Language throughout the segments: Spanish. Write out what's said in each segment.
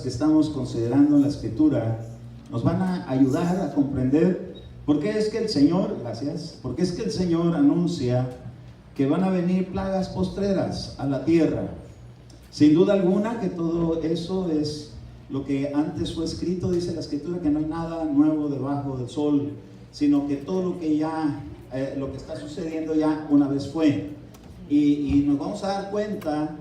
que estamos considerando en la Escritura nos van a ayudar a comprender por qué es que el Señor, gracias, por qué es que el Señor anuncia que van a venir plagas postreras a la tierra. Sin duda alguna que todo eso es lo que antes fue escrito. Dice la Escritura que no hay nada nuevo debajo del sol, sino que todo lo que ya, lo que está sucediendo ya una vez fue. Y nos vamos a dar cuenta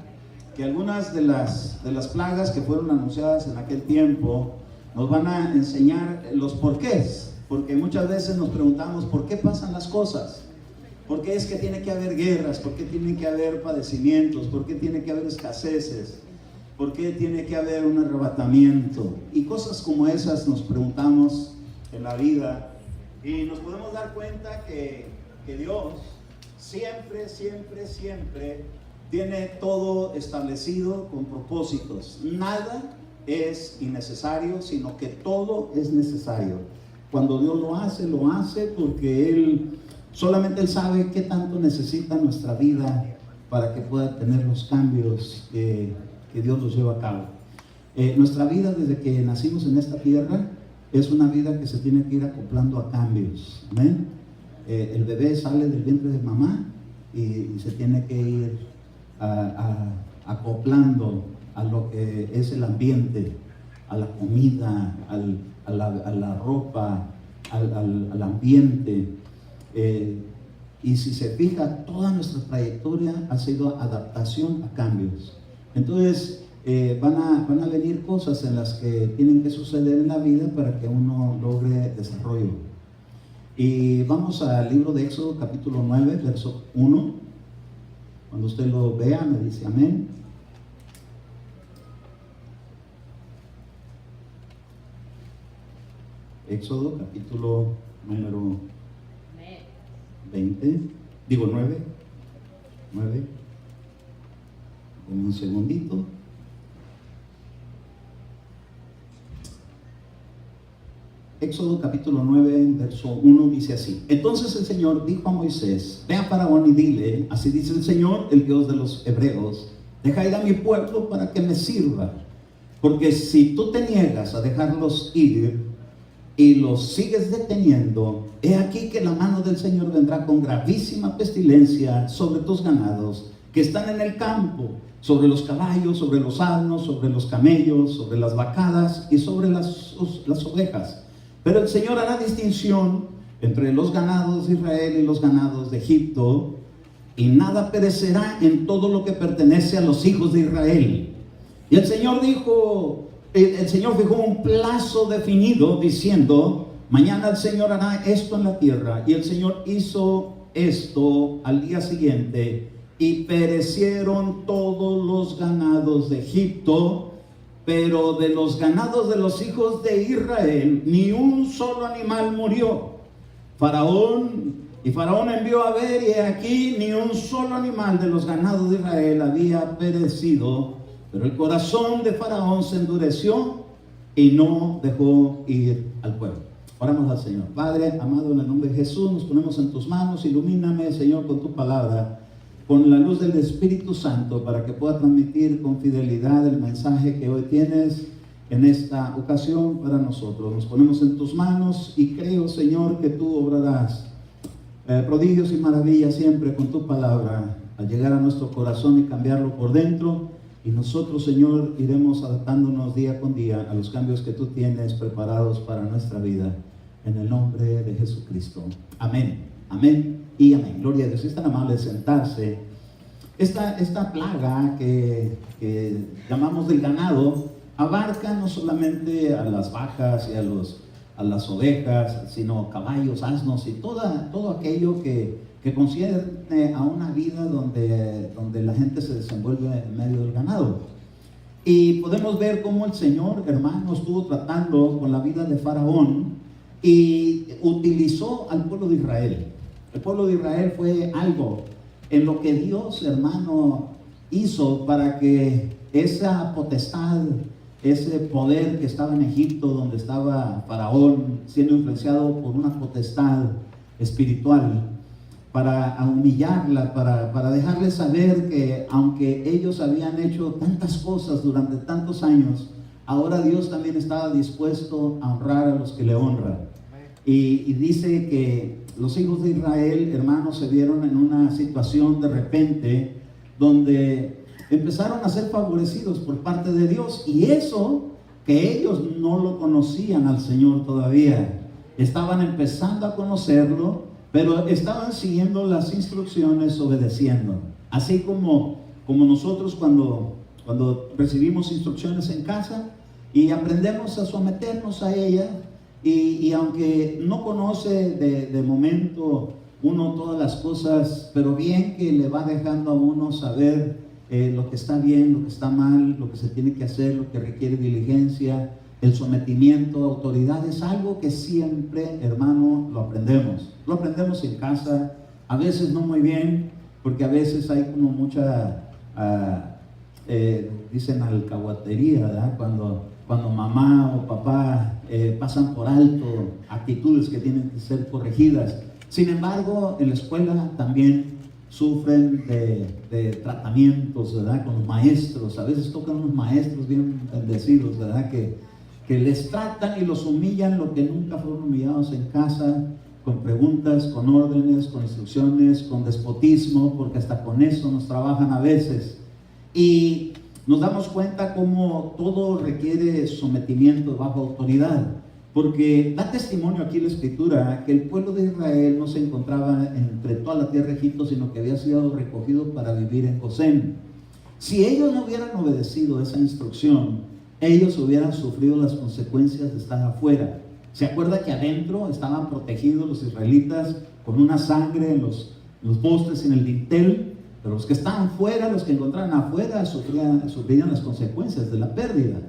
que algunas de las plagas que fueron anunciadas en aquel tiempo nos van a enseñar los porqués, porque muchas veces nos preguntamos por qué pasan las cosas, por qué es que tiene que haber guerras, por qué tiene que haber padecimientos, por qué tiene que haber escaseces, por qué tiene que haber un arrebatamiento, y cosas como esas nos preguntamos en la vida, y nos podemos dar cuenta que Dios siempre tiene todo establecido con propósitos. Nada es innecesario, sino que todo es necesario. Cuando Dios lo hace porque solamente Él sabe qué tanto necesita nuestra vida para que pueda tener los cambios que Dios los lleva a cabo. Nuestra vida desde que nacimos en esta tierra es una vida que se tiene que ir acoplando a cambios. ¿Amén? El bebé sale del vientre de mamá y se tiene que ir acoplando a lo que es el ambiente, a la comida, a la ropa, al ambiente. Y si se fija, toda nuestra trayectoria ha sido adaptación a cambios. Entonces van a venir cosas en las que tienen que suceder en la vida para que uno logre desarrollo. Y vamos al libro de Éxodo capítulo 9, verso 1. Cuando usted lo vea me dice amén. Éxodo capítulo número 20, digo 9. Dame un segundito. Éxodo capítulo 9, verso 1 dice así: Entonces el Señor dijo a Moisés: Ve a Faraón y dile, así dice el Señor, el Dios de los hebreos, deja ir a mi pueblo para que me sirva, porque si tú te niegas a dejarlos ir y los sigues deteniendo, he aquí que la mano del Señor vendrá con gravísima pestilencia sobre tus ganados que están en el campo, sobre los caballos, sobre los asnos, sobre los camellos, sobre las vacadas y sobre las ovejas. Pero el Señor hará distinción entre los ganados de Israel y los ganados de Egipto, y nada perecerá en todo lo que pertenece a los hijos de Israel. Y el Señor dijo, el Señor fijó un plazo definido diciendo: mañana el Señor hará esto en la tierra. Y el Señor hizo esto al día siguiente, y perecieron todos los ganados de Egipto. Pero de los ganados de los hijos de Israel ni un solo animal murió. Faraón envió a ver, y aquí ni un solo animal de los ganados de Israel había perecido. Pero el corazón de Faraón se endureció y no dejó ir al pueblo. Oramos al Señor. Padre amado, en el nombre de Jesús nos ponemos en tus manos. Ilumíname, Señor, con tu palabra, con la luz del Espíritu Santo, para que pueda transmitir con fidelidad el mensaje que hoy tienes en esta ocasión para nosotros. Nos ponemos en tus manos y creo, Señor, que tú obrarás prodigios y maravillas siempre con tu palabra, al llegar a nuestro corazón y cambiarlo por dentro. Y nosotros, Señor, iremos adaptándonos día con día a los cambios que tú tienes preparados para nuestra vida. En el nombre de Jesucristo. Amén, amén y amén. Gloria a Dios. Es tan amable sentarse. Esta plaga que llamamos del ganado abarca no solamente a las vacas y a las ovejas, sino caballos, asnos y todo aquello que concierne a una vida donde la gente se desenvuelve en medio del ganado. Y podemos ver cómo el Señor, hermano, estuvo tratando con la vida de Faraón y utilizó al pueblo de Israel. El pueblo de Israel fue algo en lo que Dios, hermano, hizo para que esa potestad, ese poder que estaba en Egipto, donde estaba Faraón siendo influenciado por una potestad espiritual, para humillarla, para dejarles saber que aunque ellos habían hecho tantas cosas durante tantos años, ahora Dios también estaba dispuesto a honrar a los que le honran. Y dice que los hijos de Israel, hermanos, se vieron en una situación de repente donde empezaron a ser favorecidos por parte de Dios, y eso que ellos no lo conocían al Señor todavía, estaban empezando a conocerlo, pero estaban siguiendo las instrucciones, obedeciendo. Así como nosotros cuando recibimos instrucciones en casa y aprendemos a someternos a ella, y aunque no conoce de momento uno todas las cosas, pero bien que le va dejando a uno saber lo que está bien, lo que está mal, lo que se tiene que hacer, lo que requiere diligencia. El sometimiento a autoridad es algo que siempre, hermano, lo aprendemos en casa, a veces no muy bien, porque a veces hay como mucha dicen alcahuatería, ¿verdad? Cuando mamá o papá pasan por alto actitudes que tienen que ser corregidas. Sin embargo, en la escuela también sufren de tratamientos, ¿verdad? Con los maestros. A veces tocan unos maestros bien bendecidos, ¿verdad? Que les tratan y los humillan lo que nunca fueron humillados en casa, con preguntas, con órdenes, con instrucciones, con despotismo, porque hasta con eso nos trabajan a veces. Y nos damos cuenta cómo todo requiere sometimiento bajo autoridad, porque da testimonio aquí la Escritura que el pueblo de Israel no se encontraba entre toda la tierra de Egipto, sino que había sido recogido para vivir en Gosén. Si ellos no hubieran obedecido esa instrucción, ellos hubieran sufrido las consecuencias de estar afuera. ¿Se acuerda que adentro estaban protegidos los israelitas con una sangre en los postes, en el dintel? Pero los que estaban fuera, los que encontraban afuera, sufrían las consecuencias de la pérdida.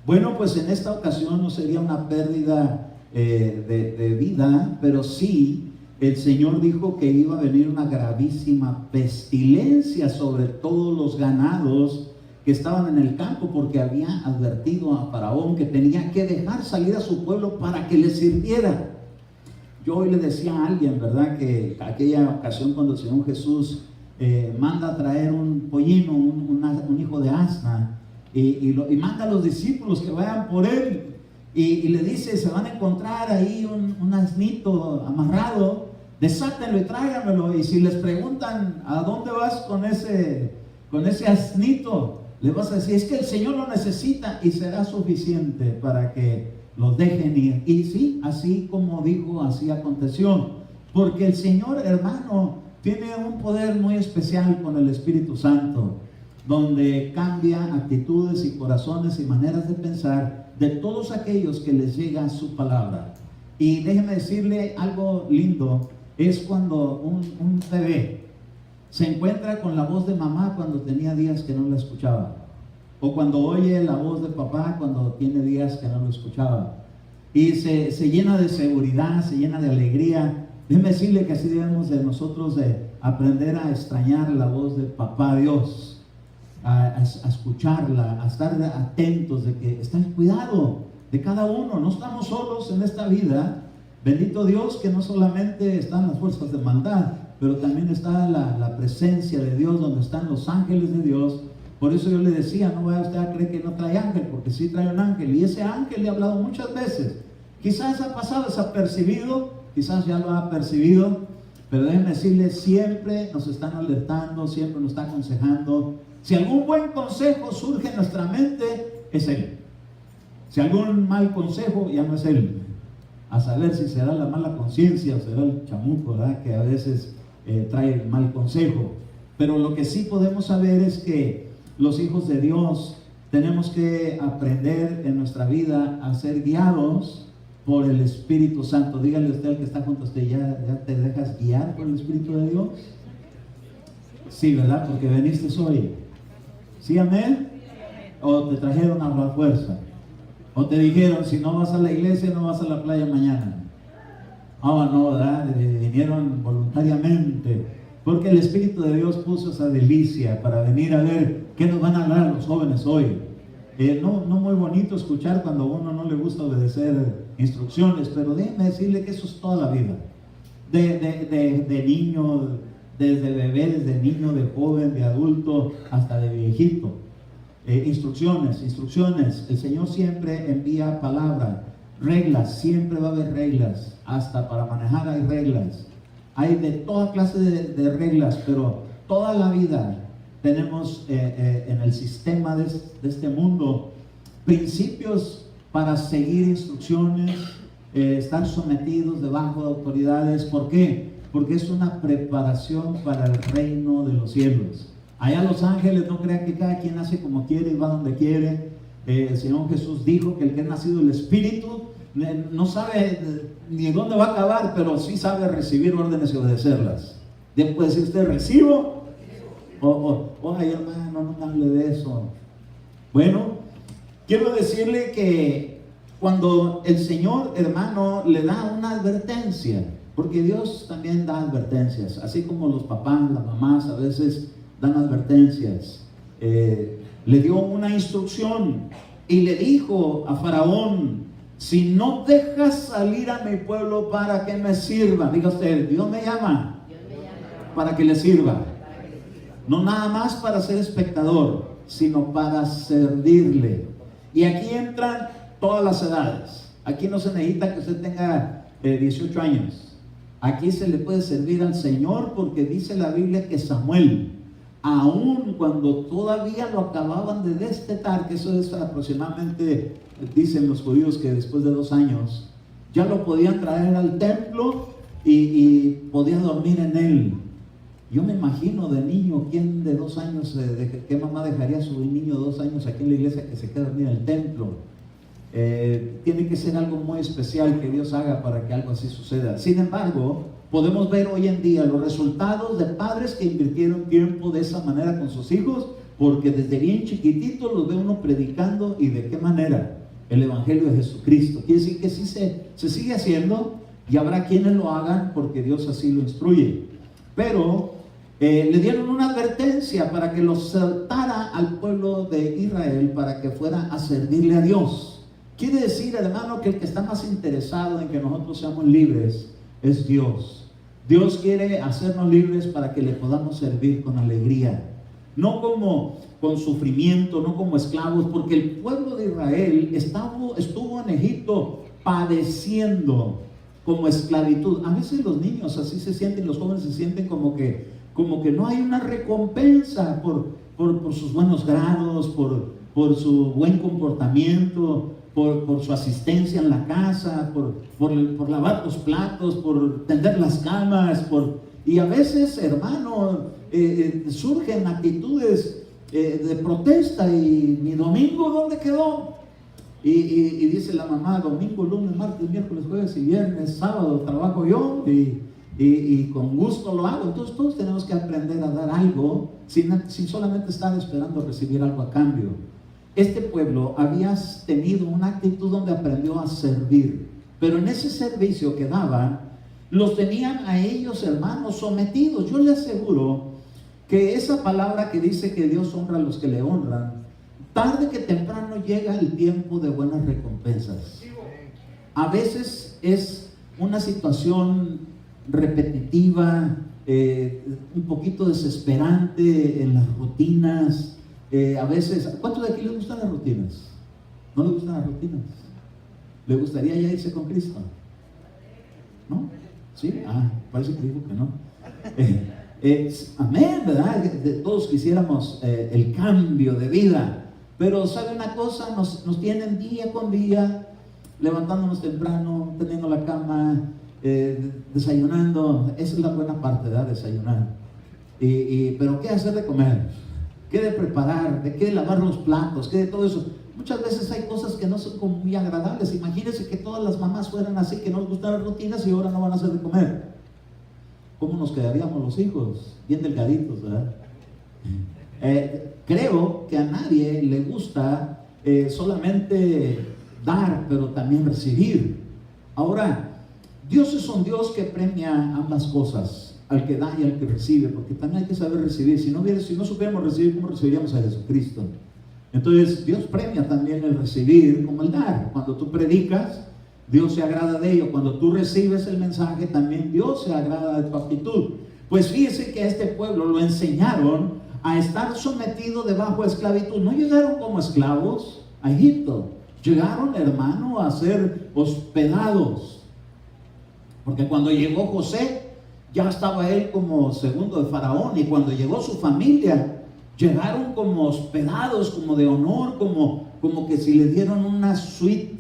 Bueno, pues en esta ocasión no sería una pérdida de vida, pero sí el Señor dijo que iba a venir una gravísima pestilencia sobre todos los ganados que estaban en el campo, porque había advertido a Faraón que tenía que dejar salir a su pueblo para que le sirviera. Yo hoy le decía a alguien, ¿verdad?, que aquella ocasión cuando el Señor Jesús manda a traer un pollino, un hijo de asna, y manda a los discípulos que vayan por él, y le dice: se van a encontrar ahí un asnito amarrado, desátenlo y tráiganmelo. Y si les preguntan ¿a dónde vas con ese asnito?, le vas a decir: es que el Señor lo necesita, y será suficiente para que los dejen ir. Y sí, así como dijo, así aconteció, porque el Señor, hermano, tiene un poder muy especial con el Espíritu Santo, donde cambia actitudes y corazones y maneras de pensar de todos aquellos que les llega su palabra. Y déjeme decirle algo lindo, es cuando un bebé se encuentra con la voz de mamá cuando tenía días que no la escuchaba, o cuando oye la voz de papá cuando tiene días que no lo escuchaba, y se llena de seguridad, se llena de alegría. Déjeme decirle que así debemos de nosotros de aprender a extrañar la voz de papá Dios, a escucharla, a estar atentos de que está en cuidado de cada uno. No estamos solos en esta vida. Bendito Dios que no solamente están las fuerzas de maldad, pero también está la presencia de Dios, donde están los ángeles de Dios. Por eso yo le decía: no vaya usted a creer que no trae ángel, porque sí trae un ángel, y ese ángel le ha hablado muchas veces. Quizás ha pasado desapercibido, quizás ya lo ha percibido, pero déjenme decirle, siempre nos están alertando, siempre nos está aconsejando. Si algún buen consejo surge en nuestra mente, es Él. Si algún mal consejo, ya no es Él. A saber si será la mala conciencia o será el chamuco, ¿verdad?, que a veces trae el mal consejo. Pero lo que sí podemos saber es que los hijos de Dios tenemos que aprender en nuestra vida a ser guiados por el Espíritu Santo. Dígale usted al que está junto a usted: ¿ya te dejas guiar por el Espíritu de Dios? Sí, ¿verdad? Porque veniste hoy. ¿Sí, amén? ¿O te trajeron a la fuerza? ¿O te dijeron: si no vas a la iglesia, no vas a la playa mañana? No, ¿verdad? Vinieron voluntariamente, porque el Espíritu de Dios puso esa delicia para venir a ver qué nos van a hablar los jóvenes hoy. No muy bonito escuchar cuando a uno no le gusta obedecer instrucciones, pero déjeme decirle que eso es toda la vida. De niño, desde bebé, desde niño, de joven, de adulto, hasta de viejito. instrucciones. El Señor siempre envía palabra, reglas, siempre va a haber reglas, hasta para manejar hay reglas. Hay de toda clase de reglas, pero toda la vida tenemos en el sistema de este mundo principios para seguir instrucciones, estar sometidos debajo de autoridades. ¿Por qué? Porque es una preparación para el reino de los cielos. Allá los ángeles, no crean que cada quien hace como quiere y va donde quiere. El Señor Jesús dijo que el que ha nacido del Espíritu no sabe ni dónde va a acabar, pero sí sabe recibir órdenes y obedecerlas. Después, si usted recibo, ay hermano, no me hable de eso. Bueno, quiero decirle que cuando el Señor, hermano, le da una advertencia, porque Dios también da advertencias, así como los papás, las mamás a veces dan advertencias. Le dio una instrucción y le dijo a Faraón: si no dejas salir a mi pueblo, ¿para que me sirva? Diga usted, Dios me llama para que le sirva. No nada más para ser espectador, sino para servirle. Y aquí entran todas las edades. Aquí no se necesita que usted tenga 18 años. Aquí se le puede servir al Señor, porque dice la Biblia que Samuel, aún cuando todavía lo acababan de destetar, que eso es aproximadamente, dicen los judíos que después de 2 años, ya lo podían traer al templo y podía dormir en él. Yo me imagino de niño, ¿quién de 2 años, qué mamá dejaría a su niño de 2 años aquí en la iglesia que se quede dormido en el templo? Tiene que ser algo muy especial que Dios haga para que algo así suceda. Sin embargo, podemos ver hoy en día los resultados de padres que invirtieron tiempo de esa manera con sus hijos, porque desde bien chiquititos los ve uno predicando. ¿Y de qué manera? El Evangelio de Jesucristo. Quiere decir que sí se sigue haciendo, y habrá quienes lo hagan porque Dios así lo instruye. Pero le dieron una advertencia para que los soltara al pueblo de Israel para que fuera a servirle a Dios. Quiere decir, hermano, que el que está más interesado en que nosotros seamos libres es Dios. Dios quiere hacernos libres para que le podamos servir con alegría, no como con sufrimiento, no como esclavos, porque el pueblo de Israel estuvo en Egipto padeciendo como esclavitud. A veces los niños así se sienten, los jóvenes se sienten como que no hay una recompensa por sus buenos grados, por su buen comportamiento, por su asistencia en la casa, por lavar los platos, por tender las camas, y a veces, hermano, surgen actitudes de protesta. Y mi domingo, ¿dónde quedó? Y dice la mamá: domingo, lunes, martes, miércoles, jueves y viernes, sábado trabajo yo y con gusto lo hago. Entonces todos tenemos que aprender a dar algo sin solamente estar esperando recibir algo a cambio. Este pueblo había tenido una actitud donde aprendió a servir, pero en ese servicio que daban, los tenían a ellos, hermanos, sometidos. Yo les aseguro que esa palabra que dice que Dios honra a los que le honran, tarde que temprano llega el tiempo de buenas recompensas. A veces es una situación repetitiva, un poquito desesperante en las rutinas. A veces, ¿cuántos de aquí les gustan las rutinas? ¿No les gustan las rutinas? ¿Le gustaría ya irse con Cristo? ¿No? ¿Sí? Parece que dijo que no. Amén, ¿verdad? Todos quisiéramos el cambio de vida. Pero ¿sabe una cosa? Nos tienen día con día, levantándonos temprano, teniendo la cama, desayunando. Esa es la buena parte, ¿verdad? Desayunar. Pero ¿qué hacer de comer? ¿Qué de preparar? ¿De qué de lavar los platos? ¿Qué de todo eso? Muchas veces hay cosas que no son como muy agradables. Imagínense que todas las mamás fueran así, que no les gustan las rutinas y ahora no van a hacer de comer. ¿Cómo nos quedaríamos los hijos? Bien delgaditos, ¿verdad? Creo que a nadie le gusta solamente dar, pero también recibir. Ahora, Dios es un Dios que premia ambas cosas, al que da y al que recibe, porque también hay que saber recibir. Si no supiéramos recibir, ¿cómo recibiríamos a Jesucristo? Entonces Dios premia también el recibir como el dar. Cuando tú predicas, Dios se agrada de ello. Cuando tú recibes el mensaje, también Dios se agrada de tu actitud. Pues fíjese que a este pueblo lo enseñaron a estar sometidos debajo de esclavitud. No llegaron como esclavos a Egipto, llegaron, hermano, a ser hospedados. Porque cuando llegó José, ya estaba él como segundo de Faraón, y cuando llegó su familia, llegaron como hospedados, como de honor, como que si le dieron una suite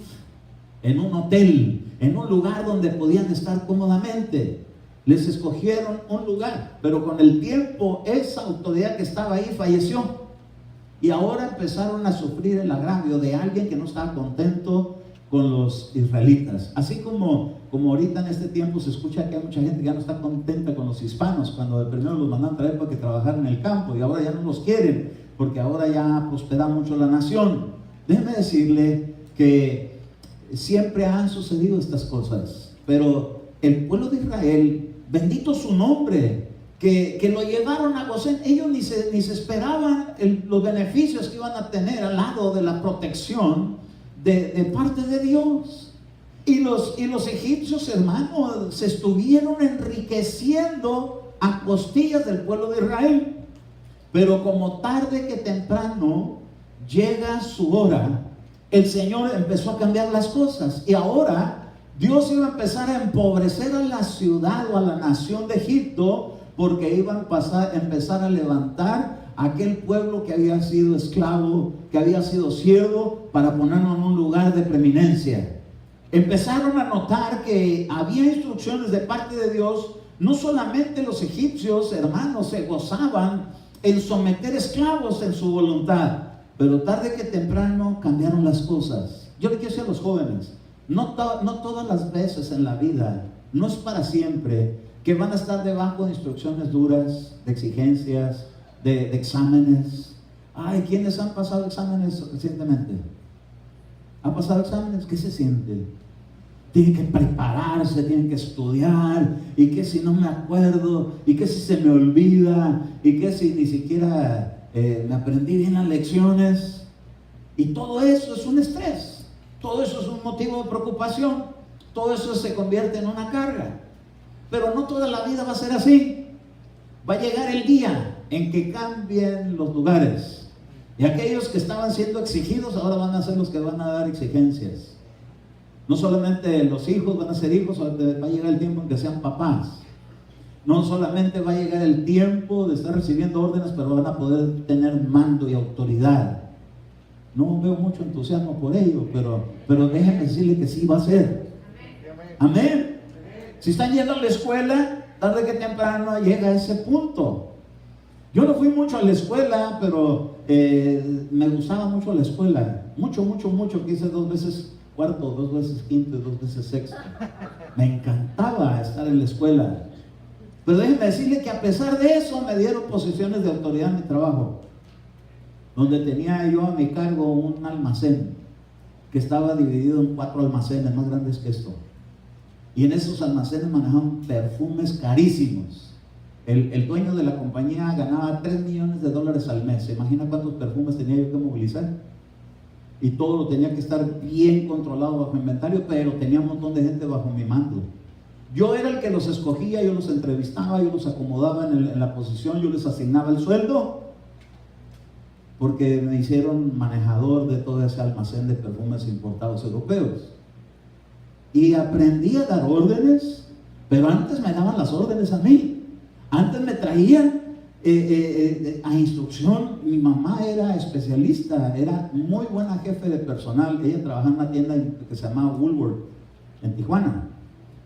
en un hotel, en un lugar donde podían estar cómodamente. Les escogieron un lugar, pero con el tiempo esa autoridad que estaba ahí falleció, y ahora empezaron a sufrir el agravio de alguien que no estaba contento con los israelitas. Así como ahorita en este tiempo se escucha que hay mucha gente que ya no está contenta con los hispanos, cuando de primero los mandaron traer para que trabajaran en el campo, y ahora ya no los quieren, porque ahora ya prospera mucho la nación. Déjeme decirle que siempre han sucedido estas cosas, pero el pueblo de Israel, bendito su nombre, que lo llevaron a Gosén, ellos ni se esperaban los beneficios que iban a tener al lado de la protección de parte de Dios. Y los egipcios, hermanos, se estuvieron enriqueciendo a costillas del pueblo de Israel. Pero como tarde que temprano llega su hora, el Señor empezó a cambiar las cosas, y ahora Dios iba a empezar a empobrecer a la ciudad o a la nación de Egipto, porque iban a empezar a levantar aquel pueblo que había sido esclavo, que había sido siervo, para ponerlo en un lugar de preeminencia. Empezaron a notar que había instrucciones de parte de Dios. No solamente los egipcios, hermanos, se gozaban en someter esclavos en su voluntad, pero tarde que temprano cambiaron las cosas. Yo le quiero decir a los jóvenes, no todas las veces en la vida, no es para siempre que van a estar debajo de instrucciones duras, de exigencias, de exámenes. Ay, ¿quiénes han pasado exámenes recientemente? ¿Han pasado exámenes? ¿Qué se siente? Tienen que prepararse, tienen que estudiar, y que si no me acuerdo, y que si se me olvida, y que si ni siquiera me aprendí bien las lecciones. Y todo eso es un estrés, todo eso es un motivo de preocupación, todo eso se convierte en una carga. Pero no toda la vida va a ser así. Va a llegar el día en que cambien los lugares, y aquellos que estaban siendo exigidos ahora van a ser los que van a dar exigencias. No solamente los hijos van a ser hijos, va a llegar el tiempo en que sean papás. No solamente va a llegar el tiempo de estar recibiendo órdenes, pero van a poder tener mando y autoridad. No veo mucho entusiasmo por ello, pero déjenme decirle que sí va a ser. Amén. Si están yendo a la escuela, tarde que temprano llega a ese punto. Yo no fui mucho a la escuela, pero me gustaba mucho la escuela. Mucho, que hice 2 veces cuarto, 2 veces quinto y 2 veces sexto. Me encantaba estar en la escuela. Pero déjenme decirle que a pesar de eso me dieron posiciones de autoridad en mi trabajo, donde tenía yo a mi cargo un almacén que estaba dividido en 4 almacenes más grandes que esto. Y en esos almacenes manejaban perfumes carísimos. El dueño de la compañía ganaba $3 millones al mes. ¿Se imagina cuántos perfumes tenía yo que movilizar? Y todo lo tenía que estar bien controlado bajo inventario, pero tenía un montón de gente bajo mi mando. Yo era el que los escogía, yo los entrevistaba, yo los acomodaba en la posición, yo les asignaba el sueldo, porque me hicieron manejador de todo ese almacén de perfumes importados europeos. Y aprendí a dar órdenes, pero antes me daban las órdenes a mí. Antes me traían a instrucción. Mi mamá era especialista, era muy buena jefe de personal. Ella trabajaba en una tienda que se llamaba Woolworth en Tijuana,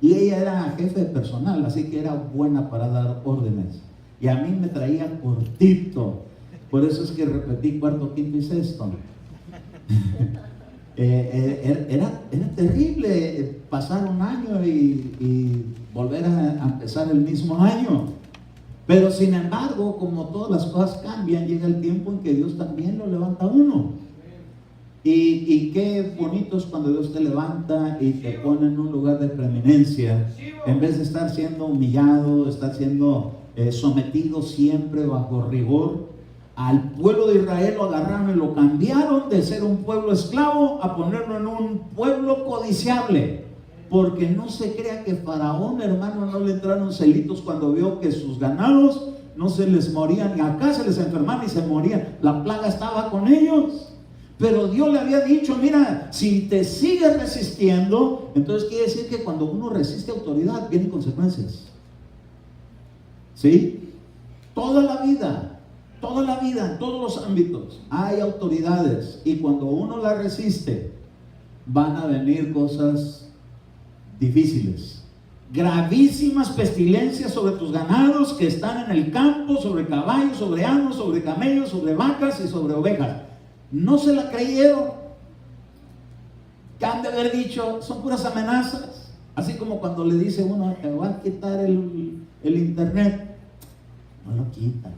y ella era jefe de personal, así que era buena para dar órdenes. Y a mí me traía cortito, por eso es que repetí cuarto, quinto y sexto. Era terrible pasar un año y volver a empezar el mismo año. Pero sin embargo, como todas las cosas cambian, llega el tiempo en que Dios también lo levanta a uno. Y qué bonito es cuando Dios te levanta y te pone en un lugar de preeminencia, en vez de estar siendo humillado, estar siendo sometido siempre bajo rigor. Al pueblo de Israel lo agarraron y lo cambiaron de ser un pueblo esclavo a ponerlo en un pueblo codiciable. Porque no se crea que Faraón, hermano, no le entraron celitos cuando vio que sus ganados no se les morían, y acá se les enfermaban y se morían. La plaga estaba con ellos. Pero Dios le había dicho, mira, si te sigues resistiendo, entonces quiere decir que cuando uno resiste autoridad, vienen consecuencias. ¿Sí? Toda la vida, en todos los ámbitos, hay autoridades. Y cuando uno la resiste, van a venir cosas difíciles. Gravísimas pestilencias sobre tus ganados que están en el campo, sobre caballos, sobre asnos, sobre camellos, sobre vacas y sobre ovejas. No se la creyeron. Que han de haber dicho, son puras amenazas. Así como cuando le dice uno, te voy a quitar el internet. No lo quita.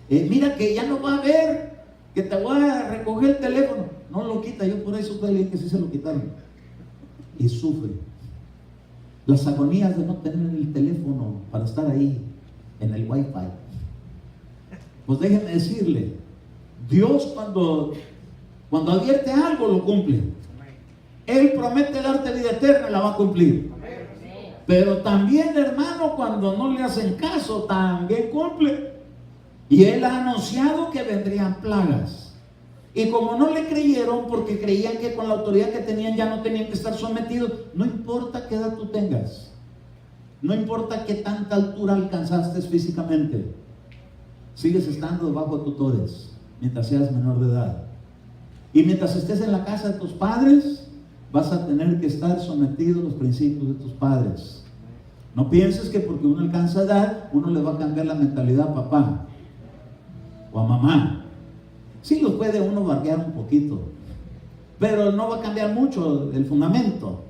Mira que ya no va a haber, que te voy a recoger el teléfono. No lo quita. Yo por eso supe alguien que sí se lo quitaron. Y sufre. Las agonías de no tener el teléfono para estar ahí en el wifi. Pues déjenme decirle, Dios cuando advierte algo lo cumple. Él promete darte vida eterna y la va a cumplir. Pero también, hermano, cuando no le hacen caso, también cumple. Y Él ha anunciado que vendrían plagas. Y como no le creyeron, porque creían que con la autoridad que tenían ya no tenían que estar sometidos, no importa qué edad tú tengas, no importa qué tanta altura alcanzaste físicamente, sigues estando bajo tutores mientras seas menor de edad. Y mientras estés en la casa de tus padres, vas a tener que estar sometido a los principios de tus padres. No pienses que porque uno alcanza edad, uno le va a cambiar la mentalidad a papá o a mamá. Sí los puede uno bardear un poquito, pero no va a cambiar mucho el fundamento.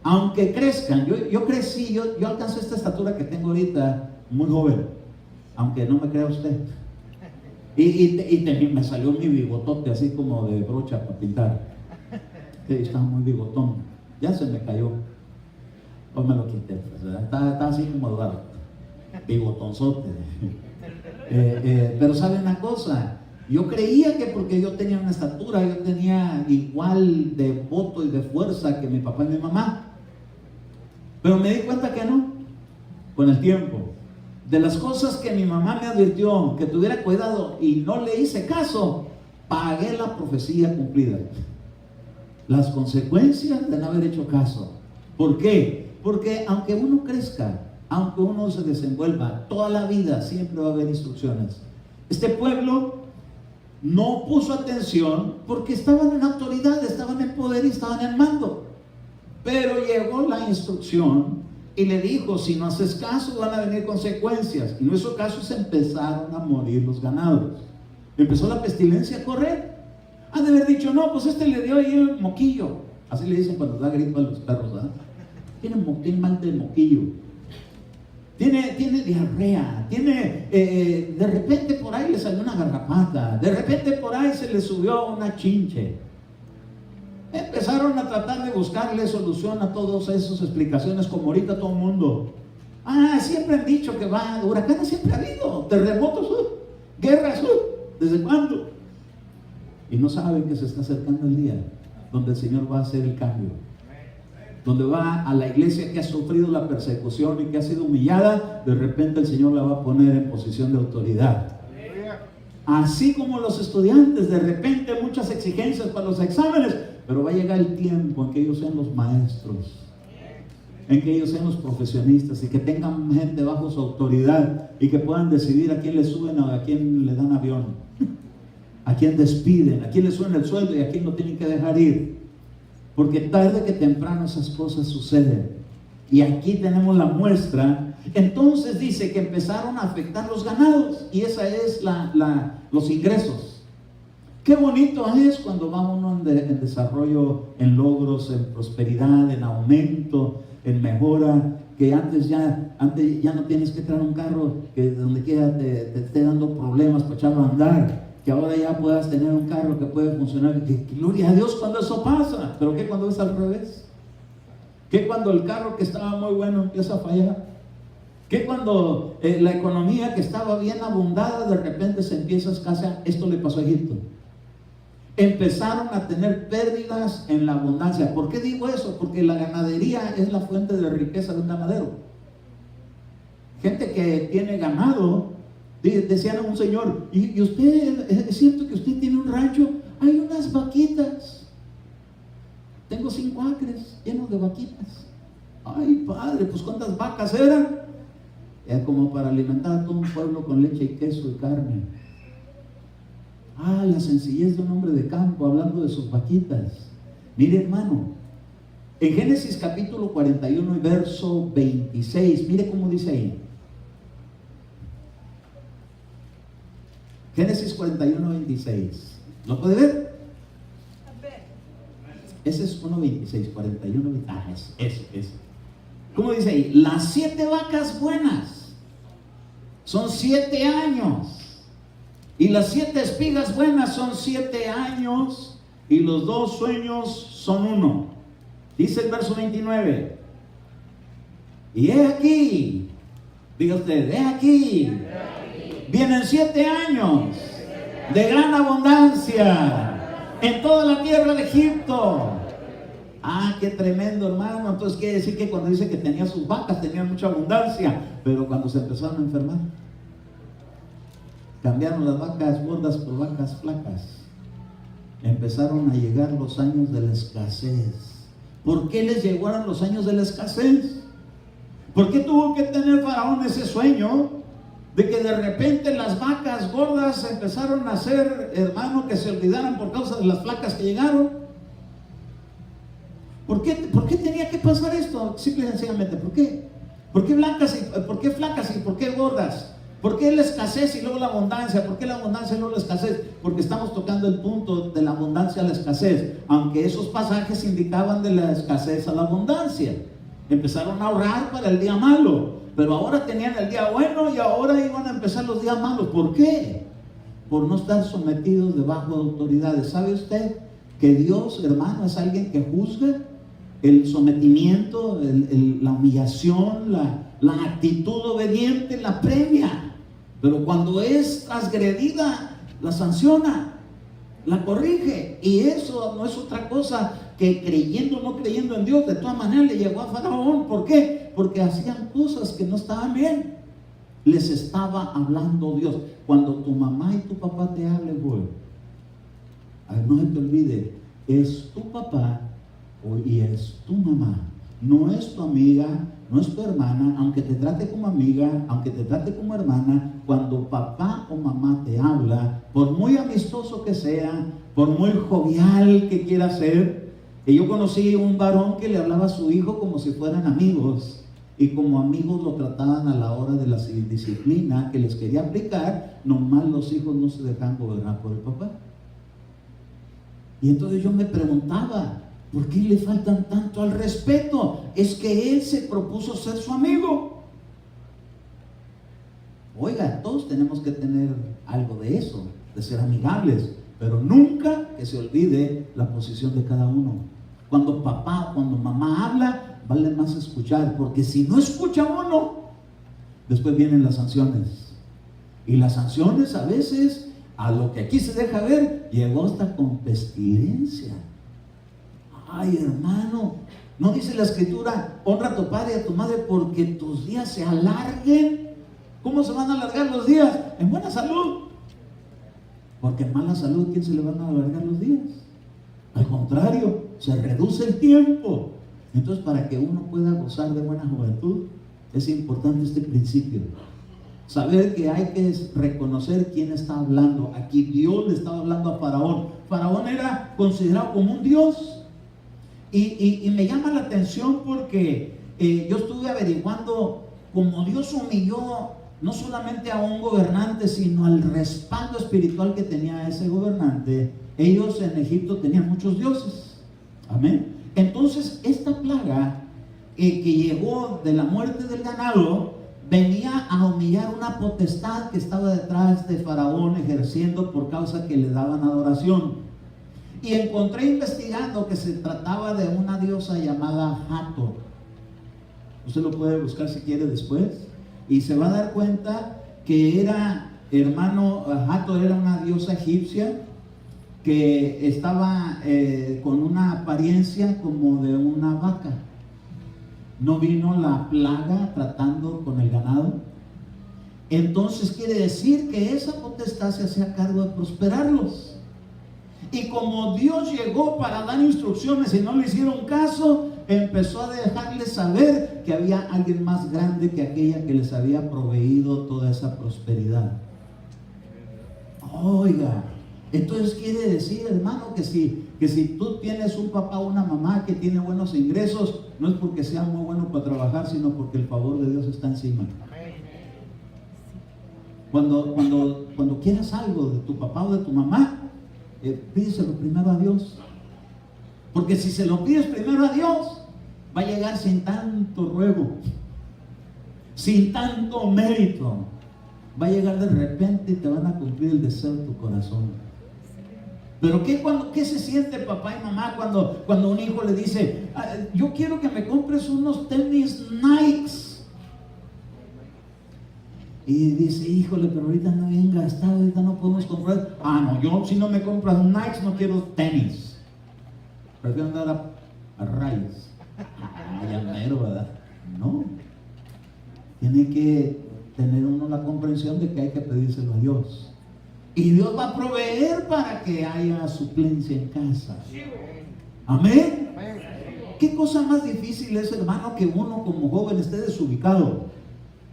Aunque crezcan, yo crecí, yo alcancé esta estatura que tengo ahorita muy joven, aunque no me crea usted. Y me salió mi bigotote así como de brocha para pintar. Estaba muy bigotón. Ya se me cayó. Pues me lo quité. Está así como Eduardo. Bigotonzote. Pero sabe una cosa. Yo creía que porque yo tenía una estatura, yo tenía igual de voto y de fuerza que mi papá y mi mamá. Pero me di cuenta que no. Con el tiempo. De las cosas que mi mamá me advirtió, que tuviera cuidado y no le hice caso, pagué la profecía cumplida. Las consecuencias de no haber hecho caso. ¿Por qué? Porque aunque uno crezca, aunque uno se desenvuelva, toda la vida siempre va a haber instrucciones. Este pueblo no puso atención porque estaban en autoridad, estaban en poder y estaban en mando. Pero llegó la instrucción y le dijo, si no haces caso van a venir consecuencias. Y en esos casos empezaron a morir los ganados. Empezó la pestilencia a correr. Han de haber dicho, no, pues le dio ahí el moquillo. Así le dicen cuando da gripa a los perros, ¿verdad? Tiene mal del moquillo. Tiene diarrea. De repente por ahí le salió una garrapata. De repente por ahí se le subió una chinche. Empezaron a tratar de buscarle solución a todas esas explicaciones, como ahorita todo el mundo. Siempre han dicho que va, huracanes siempre ha habido, terremotos, guerras, ¿desde cuándo? Y no saben que se está acercando el día donde el Señor va a hacer el cambio. Donde va a la iglesia que ha sufrido la persecución y que ha sido humillada, de repente el Señor la va a poner en posición de autoridad. Así como los estudiantes, de repente muchas exigencias para los exámenes, pero va a llegar el tiempo en que ellos sean los maestros, en que ellos sean los profesionistas y que tengan gente bajo su autoridad y que puedan decidir a quién le suben o a quién le dan avión, a quién despiden, a quién le suben el sueldo y a quién lo tienen que dejar ir. Porque tarde que temprano esas cosas suceden. Y aquí tenemos la muestra. Entonces dice que empezaron a afectar los ganados y esa es los ingresos. Qué bonito es cuando va uno en desarrollo, en logros, en prosperidad, en aumento, en mejora, que antes ya no tienes que traer un carro que donde quiera te esté dando problemas para echarlo a andar, que ahora ya puedas tener un carro que puede funcionar. Que gloria a Dios cuando eso pasa. Pero ¿qué cuando es al revés? ¿Qué cuando el carro que estaba muy bueno empieza a fallar? ¿Qué cuando la economía que estaba bien abundada de repente se empieza a escasear? Esto le pasó a Egipto. Empezaron a tener pérdidas en la abundancia. ¿Por qué digo eso? Porque la ganadería es la fuente de riqueza de un ganadero. gente que tiene ganado, decían a un señor, ¿y usted, es cierto que usted tiene un rancho? Hay unas vaquitas. Tengo 5 acres llenos de vaquitas. Ay, padre, pues ¿cuántas vacas eran? Era como para alimentar a todo un pueblo con leche y queso y carne. La sencillez de un hombre de campo hablando de sus vaquitas. Mire, hermano, en Génesis capítulo 41 y verso 26, mire cómo dice ahí. Génesis 41, 26. ¿Lo puede ver? Ese es 1.26, 41, 26. Eso. ¿Cómo dice ahí? Las 7 vacas buenas son 7 años. Y las 7 espigas buenas son 7 años. Y los 2 sueños son 1. Dice el verso 29. Y he aquí. Diga usted, he aquí. Vienen 7 años de gran abundancia en toda la tierra de Egipto. Qué tremendo, hermano. Entonces quiere decir que cuando dice que tenía sus vacas, tenía mucha abundancia, pero cuando se empezaron a enfermar, cambiaron las vacas gordas por vacas flacas. Empezaron a llegar los años de la escasez. ¿Por qué les llegaron los años de la escasez? ¿Por qué tuvo que tener Faraón ese sueño de que de repente las vacas gordas empezaron a hacer, hermano, que se olvidaran por causa de las flacas que llegaron? ¿Por qué tenía que pasar esto? Simple y sencillamente, ¿por qué? ¿Por qué flacas y por qué gordas? ¿Por qué la escasez y luego la abundancia? ¿Por qué la abundancia y luego la escasez? Porque estamos tocando el punto de la abundancia a la escasez, aunque esos pasajes indicaban de la escasez a la abundancia. Empezaron a ahorrar para el día malo, pero ahora tenían el día bueno y ahora iban a empezar los días malos. ¿Por qué? Por no estar sometidos debajo de autoridades. ¿Sabe usted que Dios, hermano, es alguien que juzga? El sometimiento, la humillación, la actitud obediente la premia, pero cuando es transgredida la sanciona, la corrige. Y eso no es otra cosa que creyendo o no creyendo en Dios. De todas maneras le llegó a Faraón. ¿Por qué? Porque hacían cosas que no estaban bien. Les estaba hablando Dios. Cuando tu mamá y tu papá te hablen, no se te olvide, es tu papá y es tu mamá. No es tu amiga, no es tu hermana. Aunque te trate como amiga, aunque te trate como hermana, cuando papá o mamá te habla, por muy amistoso que sea, por muy jovial que quiera ser. Y yo conocí un varón que le hablaba a su hijo como si fueran amigos, y como amigos lo trataban a la hora de la disciplina que les quería aplicar. Nomás los hijos no se dejan gobernar por el papá. Y entonces yo me preguntaba, ¿por qué le faltan tanto al respeto? Es que él se propuso ser su amigo. Oiga, todos tenemos que tener algo de eso, de ser amigables, pero nunca que se olvide la posición de cada uno. Cuando papá, cuando mamá habla, vale más escuchar, porque si no escucha uno, después vienen las sanciones. Y las sanciones a veces, a lo que aquí se deja ver, llegó hasta con pestilencia. Ay, hermano, ¿no dice la escritura, honra a tu padre y a tu madre porque tus días se alarguen? ¿Cómo se van a alargar los días? En buena salud. Porque en mala salud, ¿quién se le van a alargar los días? Al contrario, se reduce el tiempo. Entonces, para que uno pueda gozar de buena juventud, es importante este principio. Saber que hay que reconocer quién está hablando. Aquí Dios le estaba hablando a Faraón. Faraón era considerado como un dios. Y me llama la atención porque yo estuve averiguando cómo Dios humilló no solamente a un gobernante, sino al respaldo espiritual que tenía ese gobernante. Ellos en Egipto tenían muchos dioses. Amén. Entonces esta plaga que llegó de la muerte del ganado venía a humillar una potestad que estaba detrás de Faraón ejerciendo por causa que le daban adoración. Y encontré investigando que se trataba de una diosa llamada Hathor. Usted lo puede buscar si quiere después, y se va a dar cuenta que era, hermano, Hathor era una diosa egipcia que estaba con una apariencia como de una vaca. No vino la plaga tratando con el ganado, entonces quiere decir que esa potestad se hacía cargo de prosperarlos. Y como Dios llegó para dar instrucciones y no le hicieron caso, empezó a dejarles saber que había alguien más grande que aquella que les había proveído toda esa prosperidad. Oiga, entonces quiere decir, hermano, que si tú tienes un papá o una mamá que tiene buenos ingresos, no es porque sea muy bueno para trabajar, sino porque el favor de Dios está encima. Cuando quieras algo de tu papá o de tu mamá, pídeselo primero a Dios. Porque si se lo pides primero a Dios, va a llegar sin tanto ruego, sin tanto mérito. Va a llegar de repente y te van a cumplir el deseo de tu corazón. Pero ¿qué se siente papá y mamá cuando un hijo le dice, yo quiero que me compres unos tenis Nikes? Y dice, híjole, pero ahorita no bien gastado, ahorita no podemos comprar. No, yo si no me compras Nikes no quiero tenis. Prefiero andar a rayas. Ya mero, ¿verdad? No. Tiene que tener uno la comprensión de que hay que pedírselo a Dios. Y Dios va a proveer para que haya suplencia en casa. Amén. ¿Qué cosa más difícil es, hermano, que uno como joven esté desubicado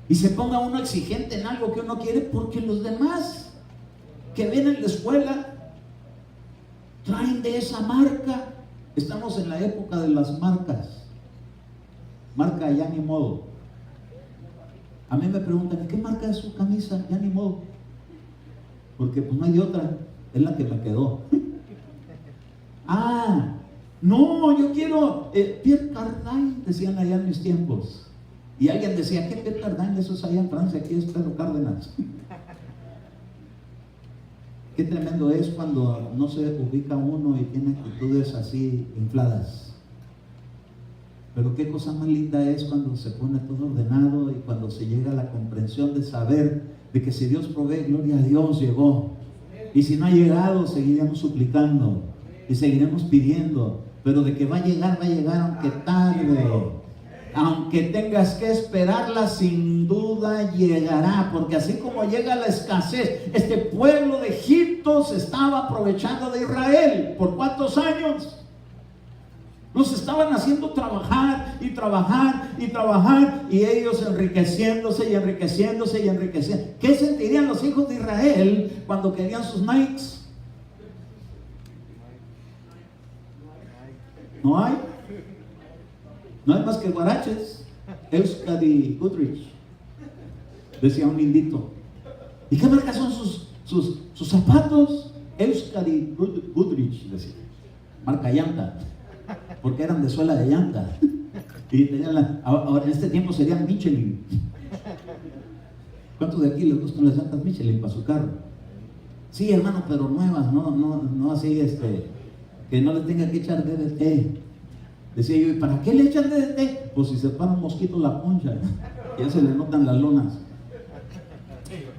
y se ponga uno exigente en algo que uno quiere? Porque los demás que ven en la escuela traen de esa marca. Estamos en la época de las marcas. Marca ya ni modo. A mí me preguntan, ¿qué marca es su camisa? Ya ni modo. Porque pues no hay de otra, es la que me quedó. No, yo quiero Pierre Cardin, decían allá en mis tiempos. Y alguien decía, ¿qué Pierre Cardin? Eso es allá en Francia, aquí es Pedro Cárdenas. Qué tremendo es cuando no se ubica uno y tiene actitudes así infladas. Pero qué cosa más linda es cuando se pone todo ordenado y cuando se llega a la comprensión de saber de que si Dios provee, gloria a Dios, llegó. Y si no ha llegado, seguiremos suplicando y seguiremos pidiendo. Pero de que va a llegar aunque tarde. Aunque tengas que esperarla, sin duda llegará. Porque así como llega la escasez, este pueblo de Egipto se estaba aprovechando de Israel. ¿Por cuántos años? Los estaban haciendo trabajar y trabajar y trabajar, y ellos enriqueciéndose y enriqueciéndose y enriqueciendo. ¿Qué sentirían los hijos de Israel cuando querían sus Nikes? No hay. No hay más que guaraches. Euskadi Goodrich, decía un indito. ¿Y qué marca son sus zapatos? Euskadi Goodrich, decía. Marca llanta, porque eran de suela de llanta. Y tenían ahora en este tiempo serían Michelin. ¿Cuántos de aquí les gustan las llantas Michelin para su carro? Sí, hermano, pero nuevas, no así, que no le tenga que echar DDT. Decía yo, ¿y para qué le echan DDT? Pues si se para un mosquito la poncha, ya se le notan las lonas.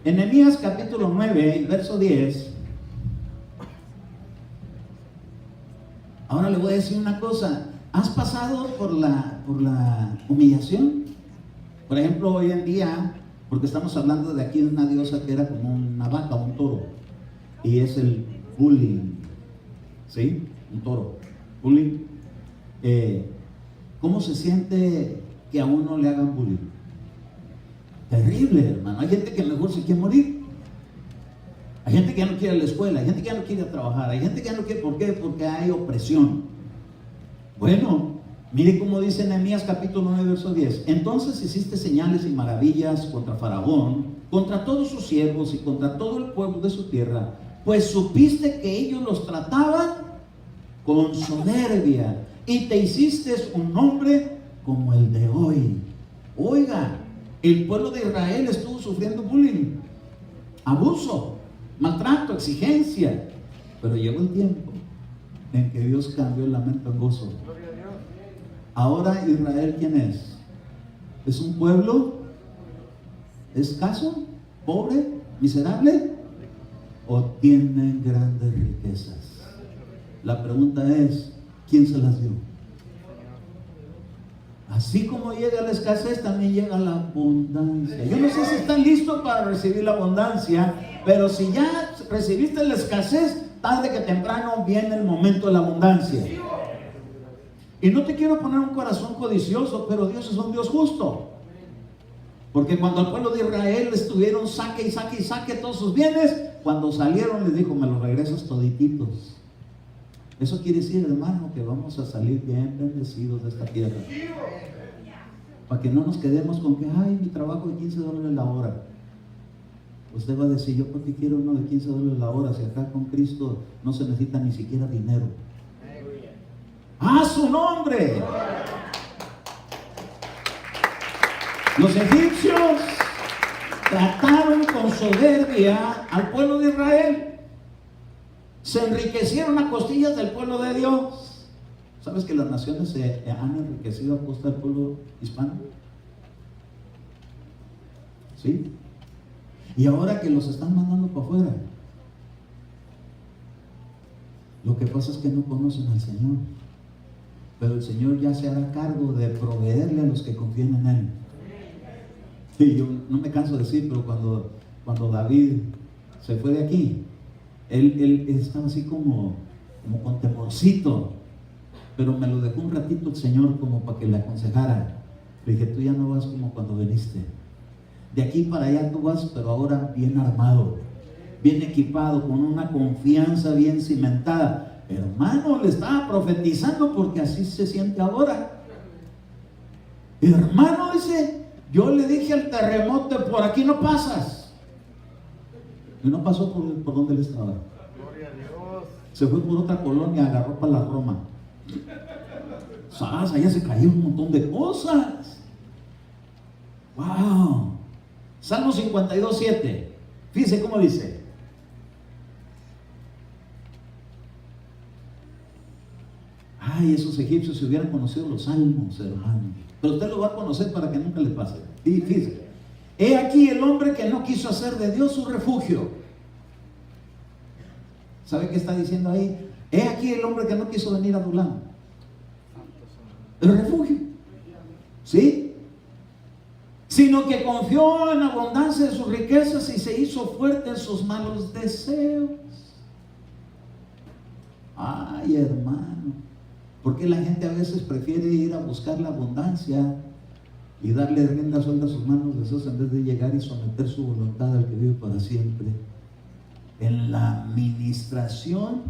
En Nehemías capítulo 9, verso 10. Ahora le voy a decir una cosa. ¿Has pasado por la humillación? Por ejemplo, hoy en día, porque estamos hablando de aquí de una diosa que era como una vaca, un toro, y es el bullying, ¿sí? Un toro, bullying. ¿Cómo se siente que a uno le hagan bullying? Terrible, hermano. Hay gente que mejor se quiere morir. Hay gente que ya no quiere ir a la escuela, hay gente que ya no quiere trabajar, hay gente que ya no quiere. ¿Por qué? Porque hay opresión. Bueno, mire cómo dice Nehemías capítulo 9, verso 10. Entonces hiciste señales y maravillas contra Faraón, contra todos sus siervos y contra todo el pueblo de su tierra, pues supiste que ellos los trataban con soberbia y te hiciste un nombre como el de hoy. Oiga, el pueblo de Israel estuvo sufriendo bullying, abuso, maltrato, exigencia, pero llegó el tiempo en que Dios cambió el lamento en gozo. Ahora Israel, ¿quién es? ¿Es un pueblo escaso, pobre, miserable? ¿O tienen grandes riquezas? La pregunta es, ¿quién se las dio? así como llega la escasez, también llega la abundancia. Yo no sé si están listos para recibir la abundancia, pero si ya recibiste la escasez, tarde que temprano viene el momento de la abundancia. Y no te quiero poner un corazón codicioso, pero Dios es un Dios justo. Porque cuando el pueblo de Israel estuvieron saque y saque y saque todos sus bienes, cuando salieron les dijo, me los regresas todititos. Eso quiere decir, hermano, que vamos a salir bien bendecidos de esta tierra. Para que no nos quedemos con que, ay, mi trabajo de $15 la hora. Usted va a decir, yo porque quiero uno de $15 la hora, si acá con Cristo no se necesita ni siquiera dinero. ¡A su nombre! Los egipcios trataron con soberbia al pueblo de Israel. Se enriquecieron a costillas del pueblo de Dios. ¿Sabes que las naciones se han enriquecido a costa del pueblo hispano? ¿Sí? Y ahora que los están mandando para afuera, lo que pasa es que no conocen al Señor. Pero el Señor ya se hará cargo de proveerle a los que confían en Él. Y yo no me canso de decir, pero cuando David se fue de aquí, él estaba así como con temorcito, pero me lo dejó un ratito el Señor como para que le aconsejara. Le dije, tú ya no vas como cuando viniste. De aquí para allá tú vas, pero ahora bien armado, bien equipado, con una confianza bien cimentada. Hermano, le estaba profetizando porque así se siente ahora. Hermano, dice, yo le dije al terremoto, por aquí no pasas. Y no pasó por donde él estaba. Gloria a Dios. Se fue por otra colonia, agarró para la Roma. ¿Sabes? Allá se cayó un montón de cosas. ¡Wow! Salmo 52:7. Fíjese cómo dice. Ay, esos egipcios si hubieran conocido los salmos, hermano. Pero usted lo va a conocer para que nunca le pase. Y fíjese. He aquí el hombre que no quiso hacer de Dios su refugio. ¿Sabe qué está diciendo ahí? He aquí el hombre que no quiso venir a Adullam. El refugio. ¿Sí? Sino que confió en abundancia de sus riquezas y se hizo fuerte en sus malos deseos. Ay, hermano, ¿por qué la gente a veces prefiere ir a buscar la abundancia y darle rienda suelta a sus malos deseos en vez de llegar y someter su voluntad al que vive para siempre? En la administración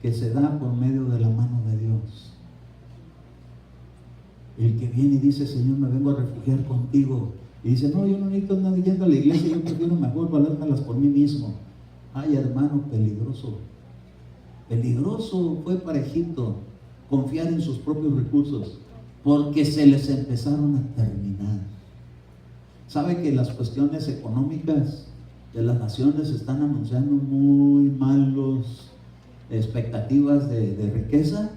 que se da por medio de la mano de Dios. El que viene y dice, Señor, me vengo a refugiar contigo. Y dice, no, yo no necesito andar yendo a la iglesia, yo prefiero mejor valérmelas por mí mismo. Ay, hermano, peligroso. Peligroso fue para Egipto confiar en sus propios recursos, porque se les empezaron a terminar. ¿Sabe que las cuestiones económicas de las naciones están anunciando muy malas expectativas de riqueza?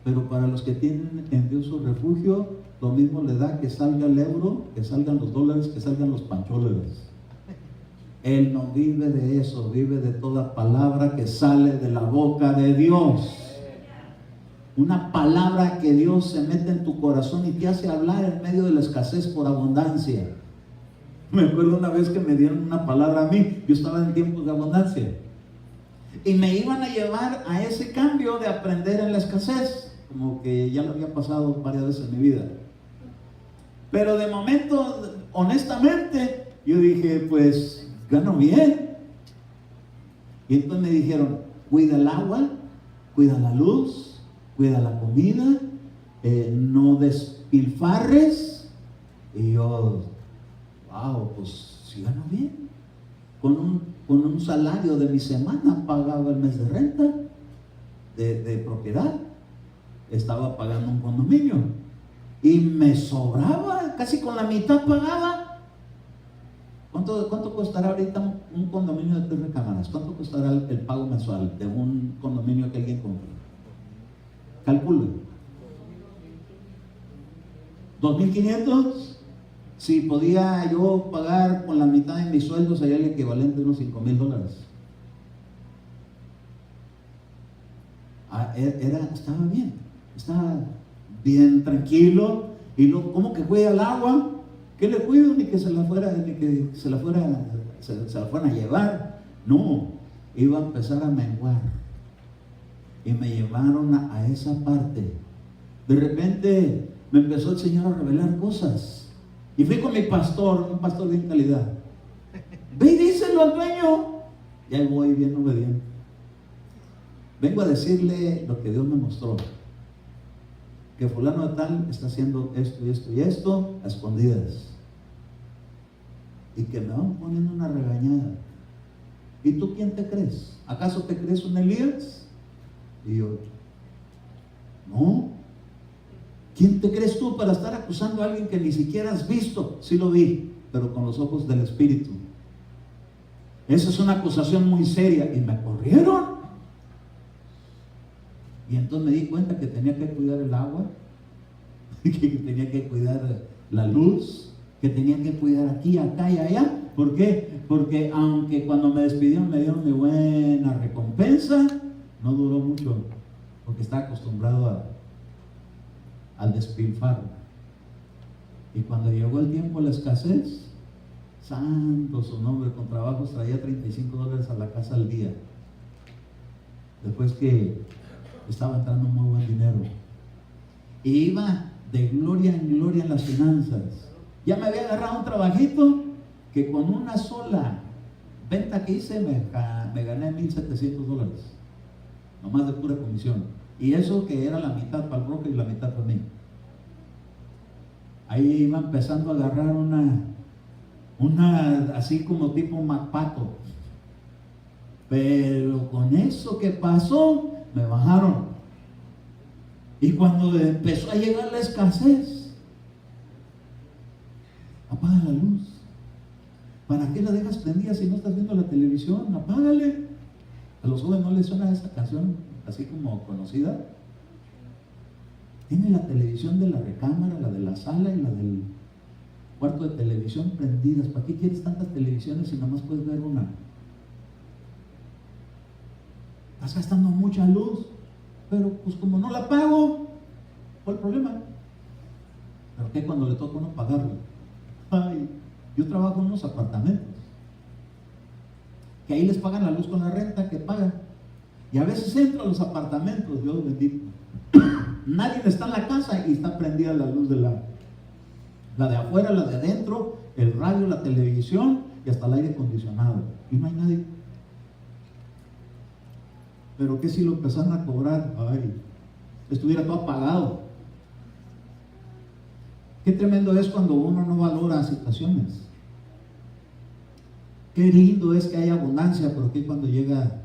Pero para los que tienen en Dios su refugio, lo mismo le da que salga el euro, que salgan los dólares, que salgan los panchóleres. Él no vive de eso, vive de toda palabra que sale de la boca de Dios. Una palabra que Dios se mete en tu corazón y te hace hablar en medio de la escasez por abundancia. Me acuerdo una vez que me dieron una palabra a mí, yo estaba en tiempos de abundancia. Y me iban a llevar a ese cambio de aprender en la escasez. Como que ya lo había pasado varias veces en mi vida. Pero de momento, honestamente, yo dije, pues, gano bien. Y entonces me dijeron, cuida el agua, cuida la luz, cuida la comida, no despilfarres. Y yo, wow, pues, si gano bien. Con un salario de mi semana pagaba el mes de renta, de propiedad. Estaba pagando un condominio y me sobraba, casi con la mitad pagaba. ¿Cuánto costará ahorita un condominio de 3 recámaras? ¿Cuánto costará el pago mensual de un condominio que alguien compra? Calcule. ¿2,500? Si podía yo pagar con la mitad de mis sueldos, sería el equivalente a unos $5,000. Estaba bien tranquilo, Y luego, ¿cómo que cuida el agua? ¿Qué le cuido? Ni que se la fueran a llevar. No, iba a empezar a menguar. Y me llevaron a esa parte. De repente me empezó el Señor a revelar cosas. Y fui con mi pastor, un pastor bien calidad. Ve y díselo al dueño. Y ahí voy bien obediente. Vengo a decirle lo que Dios me mostró. Que fulano de tal está haciendo esto y esto y esto a escondidas. Y que me van poniendo una regañada. ¿Y tú quién te crees? ¿Acaso te crees un Elías? Y yo, no. ¿Quién te crees tú para estar acusando a alguien que ni siquiera has visto? Sí lo vi, pero con los ojos del Espíritu. Esa es una acusación muy seria. Y me corrieron. Y entonces me di cuenta que tenía que cuidar el agua, que tenía que cuidar la luz, que tenía que cuidar aquí, acá y allá. ¿Por qué? Porque aunque cuando me despidieron me dieron mi buena recompensa, no duró mucho, porque estaba acostumbrado al despilfarro. Y cuando llegó el tiempo de la escasez, santo su nombre, con trabajos traía $35 a la casa al día. Después que estaba entrando muy buen dinero. Y iba de gloria en gloria en las finanzas. Ya me había agarrado un trabajito que con una sola venta que hice me gané $1,700. Nomás de pura comisión. Y eso que era la mitad para el broker y la mitad para mí. Ahí iba empezando a agarrar una así como tipo MacPato. Pero con eso que pasó, me bajaron. Y cuando empezó a llegar la escasez, apaga la luz. ¿Para qué la dejas prendida si no estás viendo la televisión? Apágale. A los jóvenes no les suena esa canción así como conocida. Tiene la televisión de la recámara, la de la sala y la del cuarto de televisión prendidas. ¿Para qué quieres tantas televisiones si nomás puedes ver una? Estás gastando mucha luz, pero pues como no la pago, ¿cuál el problema? ¿Pero qué cuando le toca a uno pagarla? Ay, yo trabajo en unos apartamentos que ahí les pagan la luz con la renta que pagan. Y a veces entro a los apartamentos, Dios bendito. Nadie está en la casa y está prendida la luz de la de afuera, la de adentro, el radio, la televisión y hasta el aire acondicionado. Y no hay nadie. Pero que si lo empezaron a cobrar, ay, estuviera todo apagado. Qué tremendo es cuando uno no valora situaciones. Qué lindo es que haya abundancia, pero que cuando llega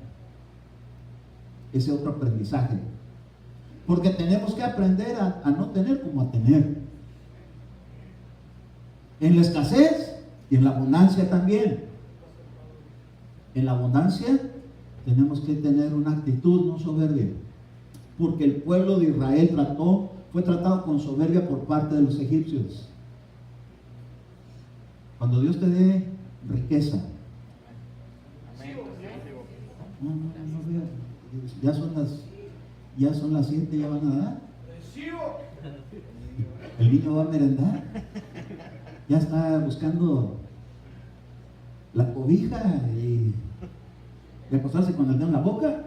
ese otro aprendizaje. Porque tenemos que aprender a no tener como a tener. En la escasez y en la abundancia también. En la abundancia tenemos que tener una actitud no soberbia, porque el pueblo de Israel fue tratado con soberbia por parte de los egipcios. Cuando Dios te dé riqueza, ya son las 7, ya van a dar. El niño va a merendar, ya está buscando la cobija y acostarse con el dedo en la boca.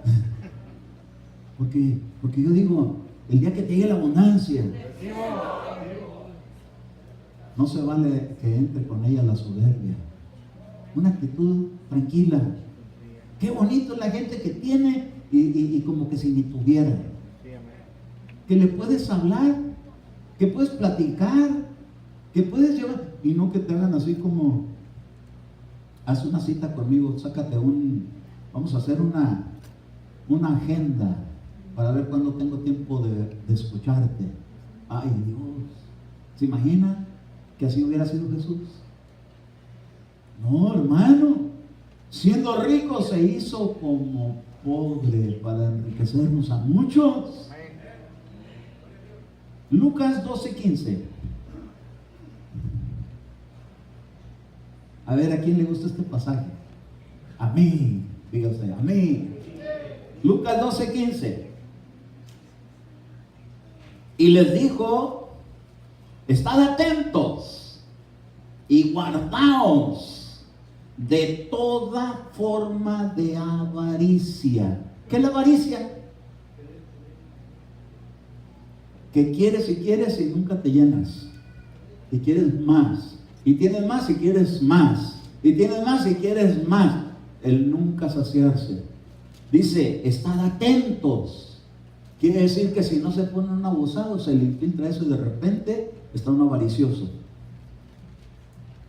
Porque yo digo, el día que te llegue la abundancia, no se vale que entre con ella la soberbia. Una actitud tranquila. Qué bonito es la gente que tiene y como que si ni tuviera. Que le puedes hablar, que puedes platicar, que puedes llevar, y no que te hagan así como, haz una cita conmigo, sácate vamos a hacer una agenda para ver cuándo tengo tiempo de escucharte. Ay Dios, ¿se imagina que así hubiera sido Jesús? No, hermano, siendo rico se hizo como pobre para enriquecernos a muchos. Lucas 12:15. A ver, ¿a quién le gusta este pasaje? A mí, dígase, a mí. Lucas 12:15. Y les dijo, Estad atentos y guardaos de toda forma de avaricia. ¿Qué es la avaricia? Que quieres y quieres y nunca te llenas. Y quieres más. Y tienes más y quieres más. Y tienes más y quieres más. El nunca saciarse. Dice, estad atentos. Quiere decir que si no se pone un abusado, se le infiltra eso y de repente está un avaricioso.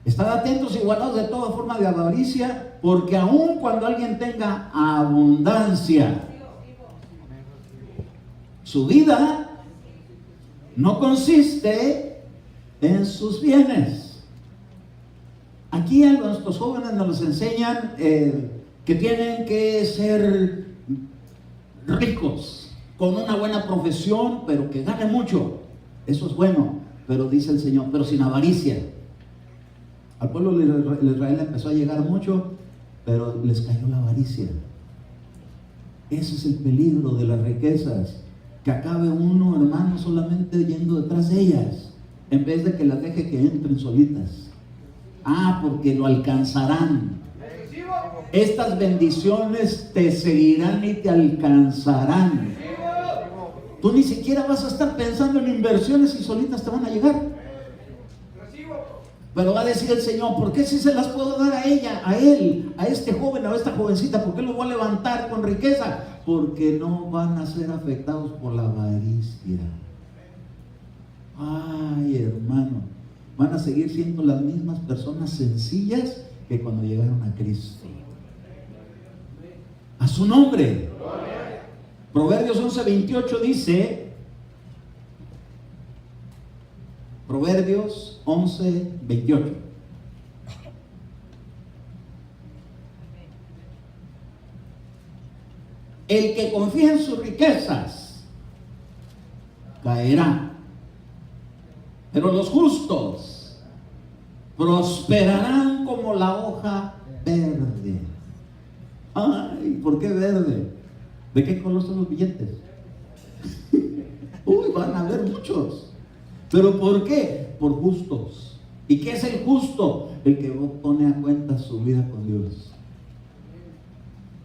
Estad atentos y guardados de toda forma de avaricia, porque aun cuando alguien tenga abundancia, su vida no consiste en sus bienes. Aquí a nuestros jóvenes nos enseñan que tienen que ser ricos, con una buena profesión, pero que gane mucho. Eso es bueno, pero dice el Señor, pero sin avaricia. Al pueblo de Israel empezó a llegar mucho, pero les cayó la avaricia. Ese es el peligro de las riquezas, que acabe uno, hermano, solamente yendo detrás de ellas, en vez de que las deje que entren solitas. Porque lo alcanzarán. Estas bendiciones te seguirán y te alcanzarán. Tú ni siquiera vas a estar pensando en inversiones y solitas te van a llegar. Pero va a decir el Señor, ¿por qué si se las puedo dar a ella, a él, a este joven o a esta jovencita? ¿Por qué los voy a levantar con riqueza? Porque no van a ser afectados por la avaricia. Ay, hermano, van a seguir siendo las mismas personas sencillas que cuando llegaron a Cristo. A su nombre. Proverbios 11:28 dice, Proverbios 11:28. El que confía en sus riquezas caerá, pero los justos prosperarán como la hoja verde. Ay, ¿por qué verde? ¿De qué color son los billetes? Uy, van a haber muchos. ¿Pero por qué? Por justos. ¿Y qué es el justo? El que pone a cuenta su vida con Dios.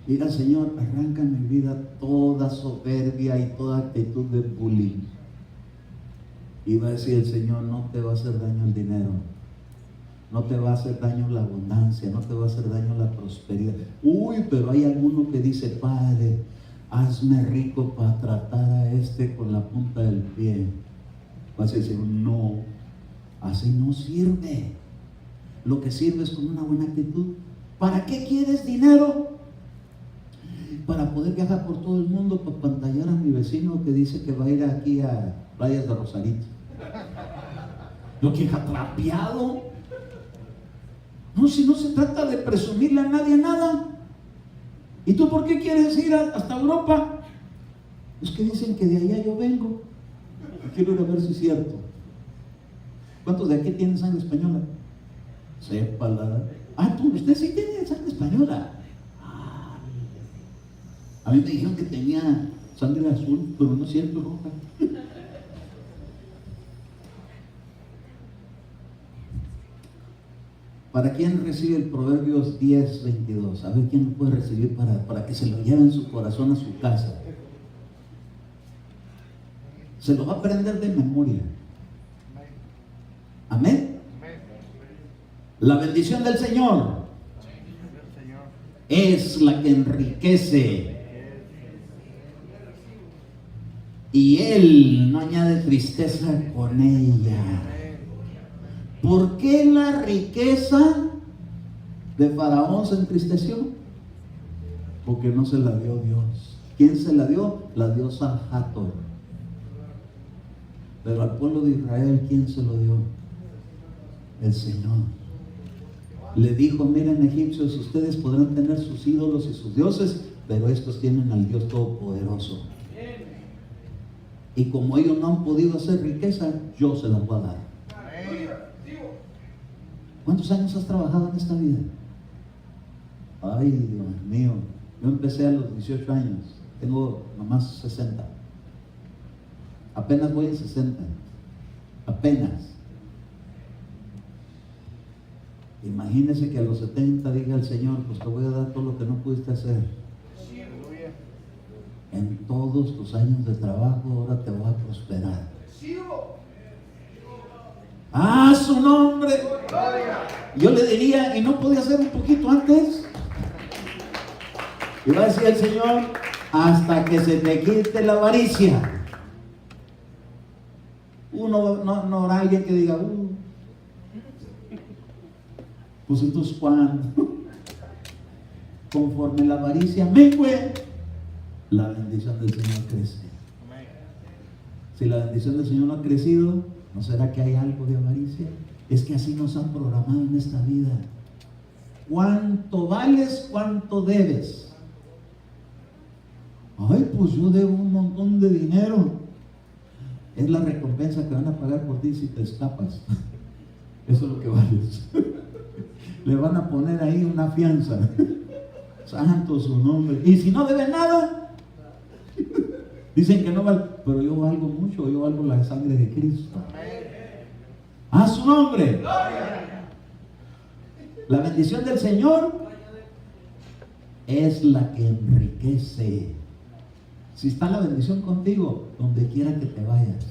Diga, Señor, arranca en mi vida toda soberbia y toda actitud de bullying. Y va a decir el Señor, no te va a hacer daño el dinero, no te va a hacer daño la abundancia, no te va a hacer daño la prosperidad. Uy, pero hay alguno que dice, Padre, hazme rico para tratar a este con la punta del pie. Va a decir, no, así no sirve. Lo que sirve es con una buena actitud. ¿Para qué quieres dinero? Para poder viajar por todo el mundo, para pantallar a mi vecino que dice que va a ir aquí a Playas de Rosarito. Lo que es atrapiado. No, si no se trata de presumirle a nadie nada. ¿Y tú por qué quieres ir hasta Europa? Es que dicen que de allá yo vengo. Quiero ir a ver si es cierto. ¿Cuántos de aquí tienen sangre española? Sépala. Usted sí tiene sangre española. A mí me dijeron que tenía sangre azul, pero no es cierto, roja. ¿Para quién recibe el Proverbios 10:22? A ver quién lo puede recibir para que se lo lleve en su corazón a su casa. Se lo va a aprender de memoria. Amén. La bendición del Señor es la que enriquece. Y Él no añade tristeza con ella. ¿Por qué la riqueza de Faraón se entristeció? Porque no se la dio Dios. ¿Quién se la dio? La diosa Hathor. Pero al pueblo de Israel, ¿quién se lo dio? El Señor. Le dijo, miren egipcios, ustedes podrán tener sus ídolos y sus dioses, pero estos tienen al Dios Todopoderoso. Y como ellos no han podido hacer riqueza, yo se las voy a dar. ¿Cuántos años has trabajado en esta vida? Ay, Dios mío, yo empecé a los 18 años, tengo nomás 60. Apenas voy en 60, apenas. Imagínese que a los 70 diga el Señor, pues te voy a dar todo lo que no pudiste hacer. En todos tus años de trabajo, ahora te voy a prosperar. ¡Ah, su nombre! Yo le diría, ¿y no podía hacer un poquito antes? Y va a decir el Señor, hasta que se te quite la avaricia. No habrá alguien que diga, pues entonces cuando conforme la avaricia mengue, la bendición del Señor crece. Si la bendición del Señor no ha crecido, ¿no será que hay algo de avaricia? Es que así nos han programado en esta vida. ¿Cuánto vales? ¿Cuánto debes? Ay, pues yo debo un montón de dinero. Es la recompensa que van a pagar por ti si te escapas. Eso es lo que vales. Le van a poner ahí una fianza. Santo su nombre. Y si no debe nada, dicen que no vale, pero yo valgo mucho, yo valgo la sangre de Cristo. A su nombre. La bendición del Señor es la que enriquece. Si está la bendición contigo, donde quiera que te vayas.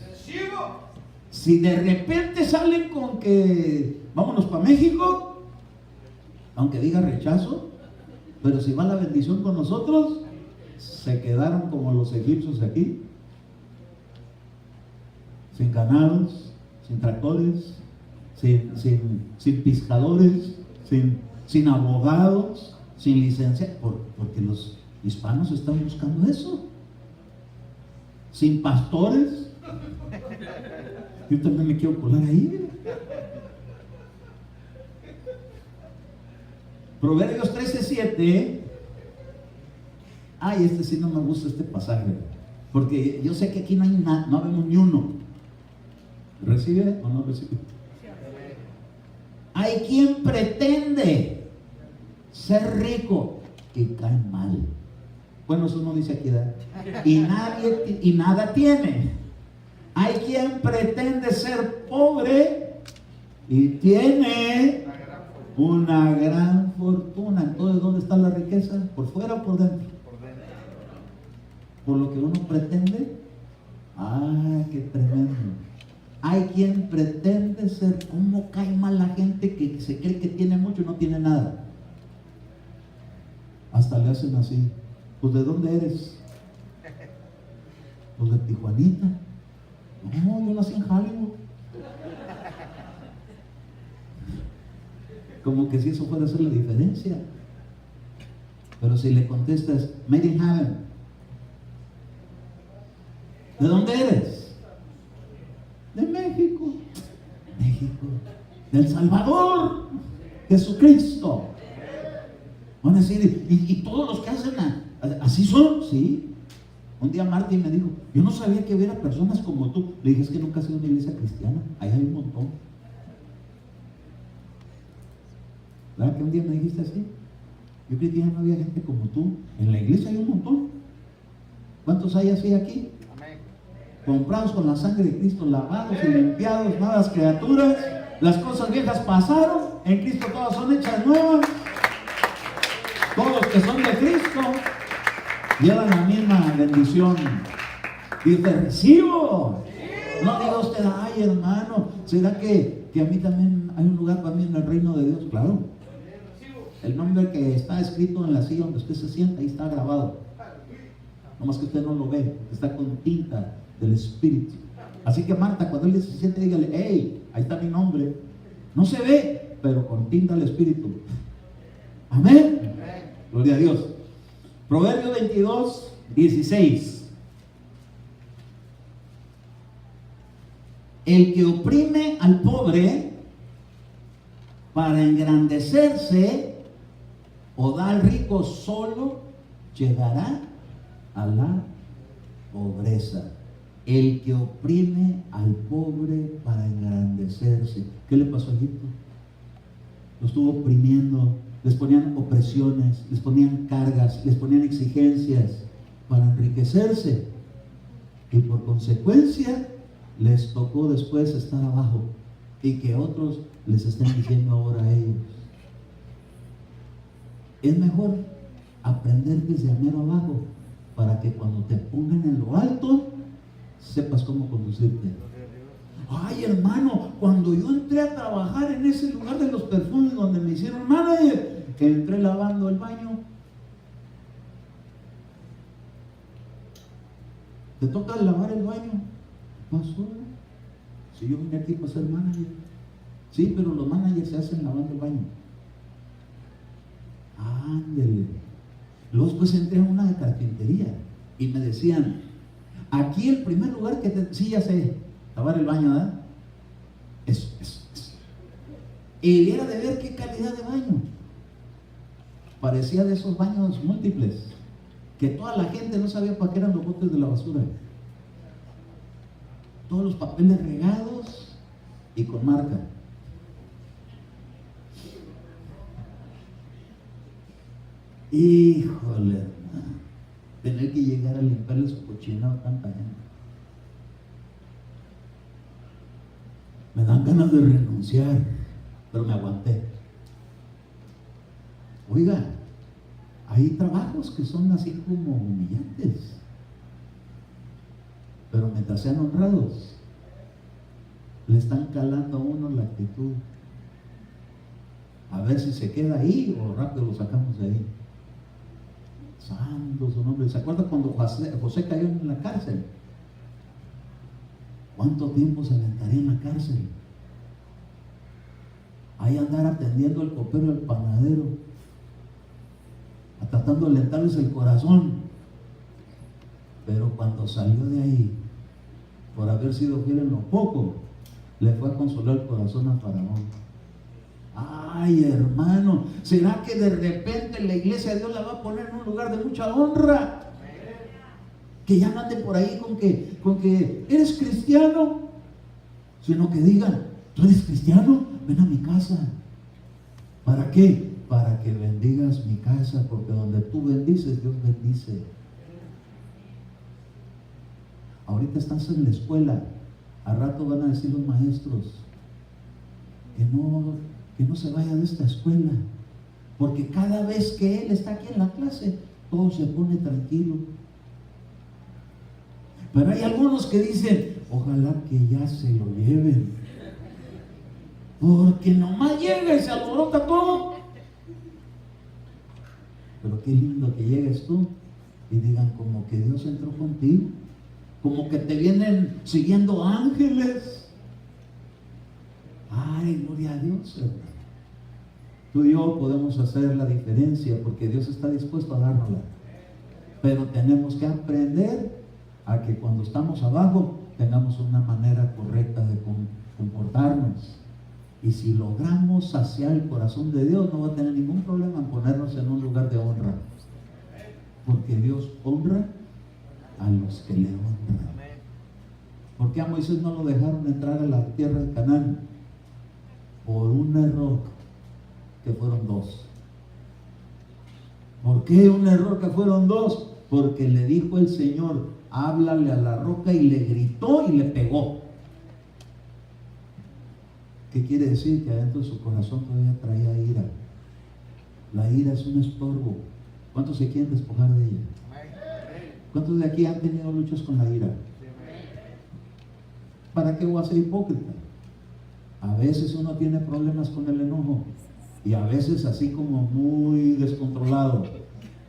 Si de repente salen con que vámonos para México, aunque diga rechazo, pero si va la bendición con nosotros, se quedaron como los egipcios aquí, sin ganados, sin tractores, sin pescadores, sin abogados, sin licencia, porque los hispanos están buscando eso. Sin pastores. Yo también me quiero colar ahí. Proverbios 13:7. Ay, este sí no me gusta este pasaje, porque yo sé que aquí no hay nada, no vemos ni uno. ¿Recibe o no recibe? Hay quien pretende ser rico y cae mal. Bueno, eso no dice aquí, ¿verdad? Y nada tiene. Hay quien pretende ser pobre y tiene una gran fortuna. Entonces, ¿dónde está la riqueza? ¿Por fuera o por dentro? Por lo que uno pretende. ¡Ah, qué tremendo! Hay quien pretende ser. ¿Cómo cae mal la gente que se cree que tiene mucho y no tiene nada? Hasta le hacen así. Pues, ¿de dónde eres? Pues de Tijuanita. No, yo nací en Hollywood. Como que si eso fuera a hacer la diferencia. Pero si le contestas, made in heaven, ¿de dónde eres? De México. México. Del Salvador. Jesucristo. Van a decir, ¿y todos los que hacen así son? Sí. Un día Martín me dijo, yo no sabía que hubiera personas como tú. Le dije, es que nunca has sido una iglesia cristiana. Ahí hay un montón. ¿Verdad que un día me dijiste así? Yo creí que ya no había gente como tú. En la iglesia hay un montón. ¿Cuántos hay así aquí? Amén. Comprados con la sangre de Cristo, lavados y limpiados, nuevas criaturas. Las cosas viejas pasaron. En Cristo todas son hechas nuevas. Todos los que son de Cristo llevan la misma bendición. Dice, recibo. No diga usted, ay hermano, ¿será que a mí también hay un lugar para mí en el reino de Dios? Claro. El nombre que está escrito en la silla donde usted se sienta, ahí está grabado. Nomás que usted no lo ve, está con tinta del Espíritu. Así que Marta, cuando él se siente, dígale, hey, ahí está mi nombre. No se ve, pero con tinta del Espíritu. Amén. Gloria a Dios. Proverbios 22:16. El que oprime al pobre para engrandecerse o da al rico solo, llegará a la pobreza. El que oprime al pobre para engrandecerse. ¿Qué le pasó a Egipto? Lo estuvo oprimiendo. Les ponían opresiones, les ponían cargas, les ponían exigencias para enriquecerse. Y por consecuencia, les tocó después estar abajo. Y que otros les estén diciendo ahora a ellos, Es mejor aprender desde mero abajo para que cuando te pongan en lo alto sepas cómo conducirte. Ay, hermano, cuando yo entré a trabajar en ese lugar de los perfumes donde me hicieron manager, que entré lavando el baño, ¿te toca lavar el baño? ¿Qué pasó? Si yo vine aquí para ser manager. Sí, pero los managers se hacen lavando el baño. Ándele. Luego pues entré a una de carpintería y me decían, aquí el primer lugar que te... Sí, ya sé, lavar el baño, ¿verdad? Eso. Y era de ver qué calidad de baño. Parecía de esos baños múltiples, que toda la gente no sabía para qué eran los botes de la basura. Todos los papeles regados y con marca. Híjole, hermano, tener que llegar a limpiarle su cochinado a tanta gente. Me dan ganas de renunciar, pero me aguanté. Oiga, hay trabajos que son así como humillantes, pero mientras sean honrados, le están calando a uno la actitud. A ver si se queda ahí o rápido lo sacamos de ahí. Santo su nombre. ¿Se acuerda cuando José cayó en la cárcel? ¿Cuánto tiempo se aventaría en la cárcel? Ahí andar atendiendo al copero, al panadero, tratando de alentarles el corazón. Pero cuando salió de ahí, por haber sido fiel en lo poco, le fue a consolar el corazón a Faraón. Ay, hermano, ¿será que de repente la iglesia de Dios la va a poner en un lugar de mucha honra? Que ya no anden por ahí con que eres cristiano, sino que digan, ¿tú eres cristiano? Ven a mi casa. ¿Para qué? Para que bendigas mi casa, porque donde tú bendices, Dios bendice. Ahorita estás en la escuela, al rato van a decir los maestros que no se vaya de esta escuela, porque cada vez que él está aquí en la clase, todo se pone tranquilo. Pero hay algunos que dicen, ojalá que ya se lo lleven, porque nomás llega y se alborota todo. Pero qué lindo que llegues tú y digan como que Dios entró contigo, como que te vienen siguiendo ángeles. Ay, gloria a Dios, hermano. Tú y yo podemos hacer la diferencia porque Dios está dispuesto a dárnosla. Pero tenemos que aprender a que cuando estamos abajo tengamos una manera correcta de comportarnos. Y si logramos saciar el corazón de Dios, no va a tener ningún problema en ponernos en un lugar de honra. Porque Dios honra a los que le honran. ¿Por qué a Moisés no lo dejaron entrar a la tierra de Canaán? Por un error, que fueron dos. ¿Por qué un error que fueron dos? Porque le dijo el Señor, háblale a la roca, y le gritó y le pegó. ¿Qué quiere decir? Que adentro de su corazón todavía traía ira. La ira es un estorbo. ¿Cuántos se quieren despojar de ella? ¿Cuántos de aquí han tenido luchas con la ira? ¿Para qué voy a ser hipócrita? A veces uno tiene problemas con el enojo y a veces así como muy descontrolado,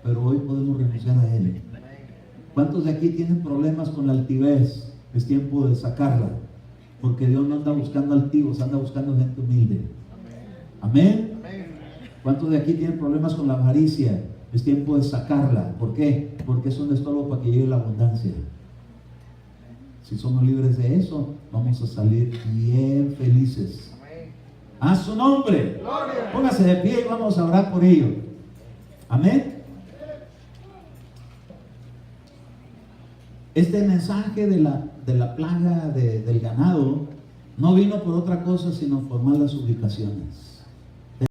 pero hoy podemos renunciar a él. ¿Cuántos de aquí tienen problemas con la altivez? Es tiempo de sacarla, porque Dios no anda buscando altivos, anda buscando gente humilde. Amén. ¿Cuántos de aquí tienen problemas con la avaricia? Es tiempo de sacarla. ¿Por qué? Porque es un estorbo para que llegue la abundancia. Si somos libres de eso, vamos a salir bien felices. A su nombre. Póngase de pie y vamos a orar por ello. Amén. Este mensaje de la plaga del ganado no vino por otra cosa sino por malas ubicaciones.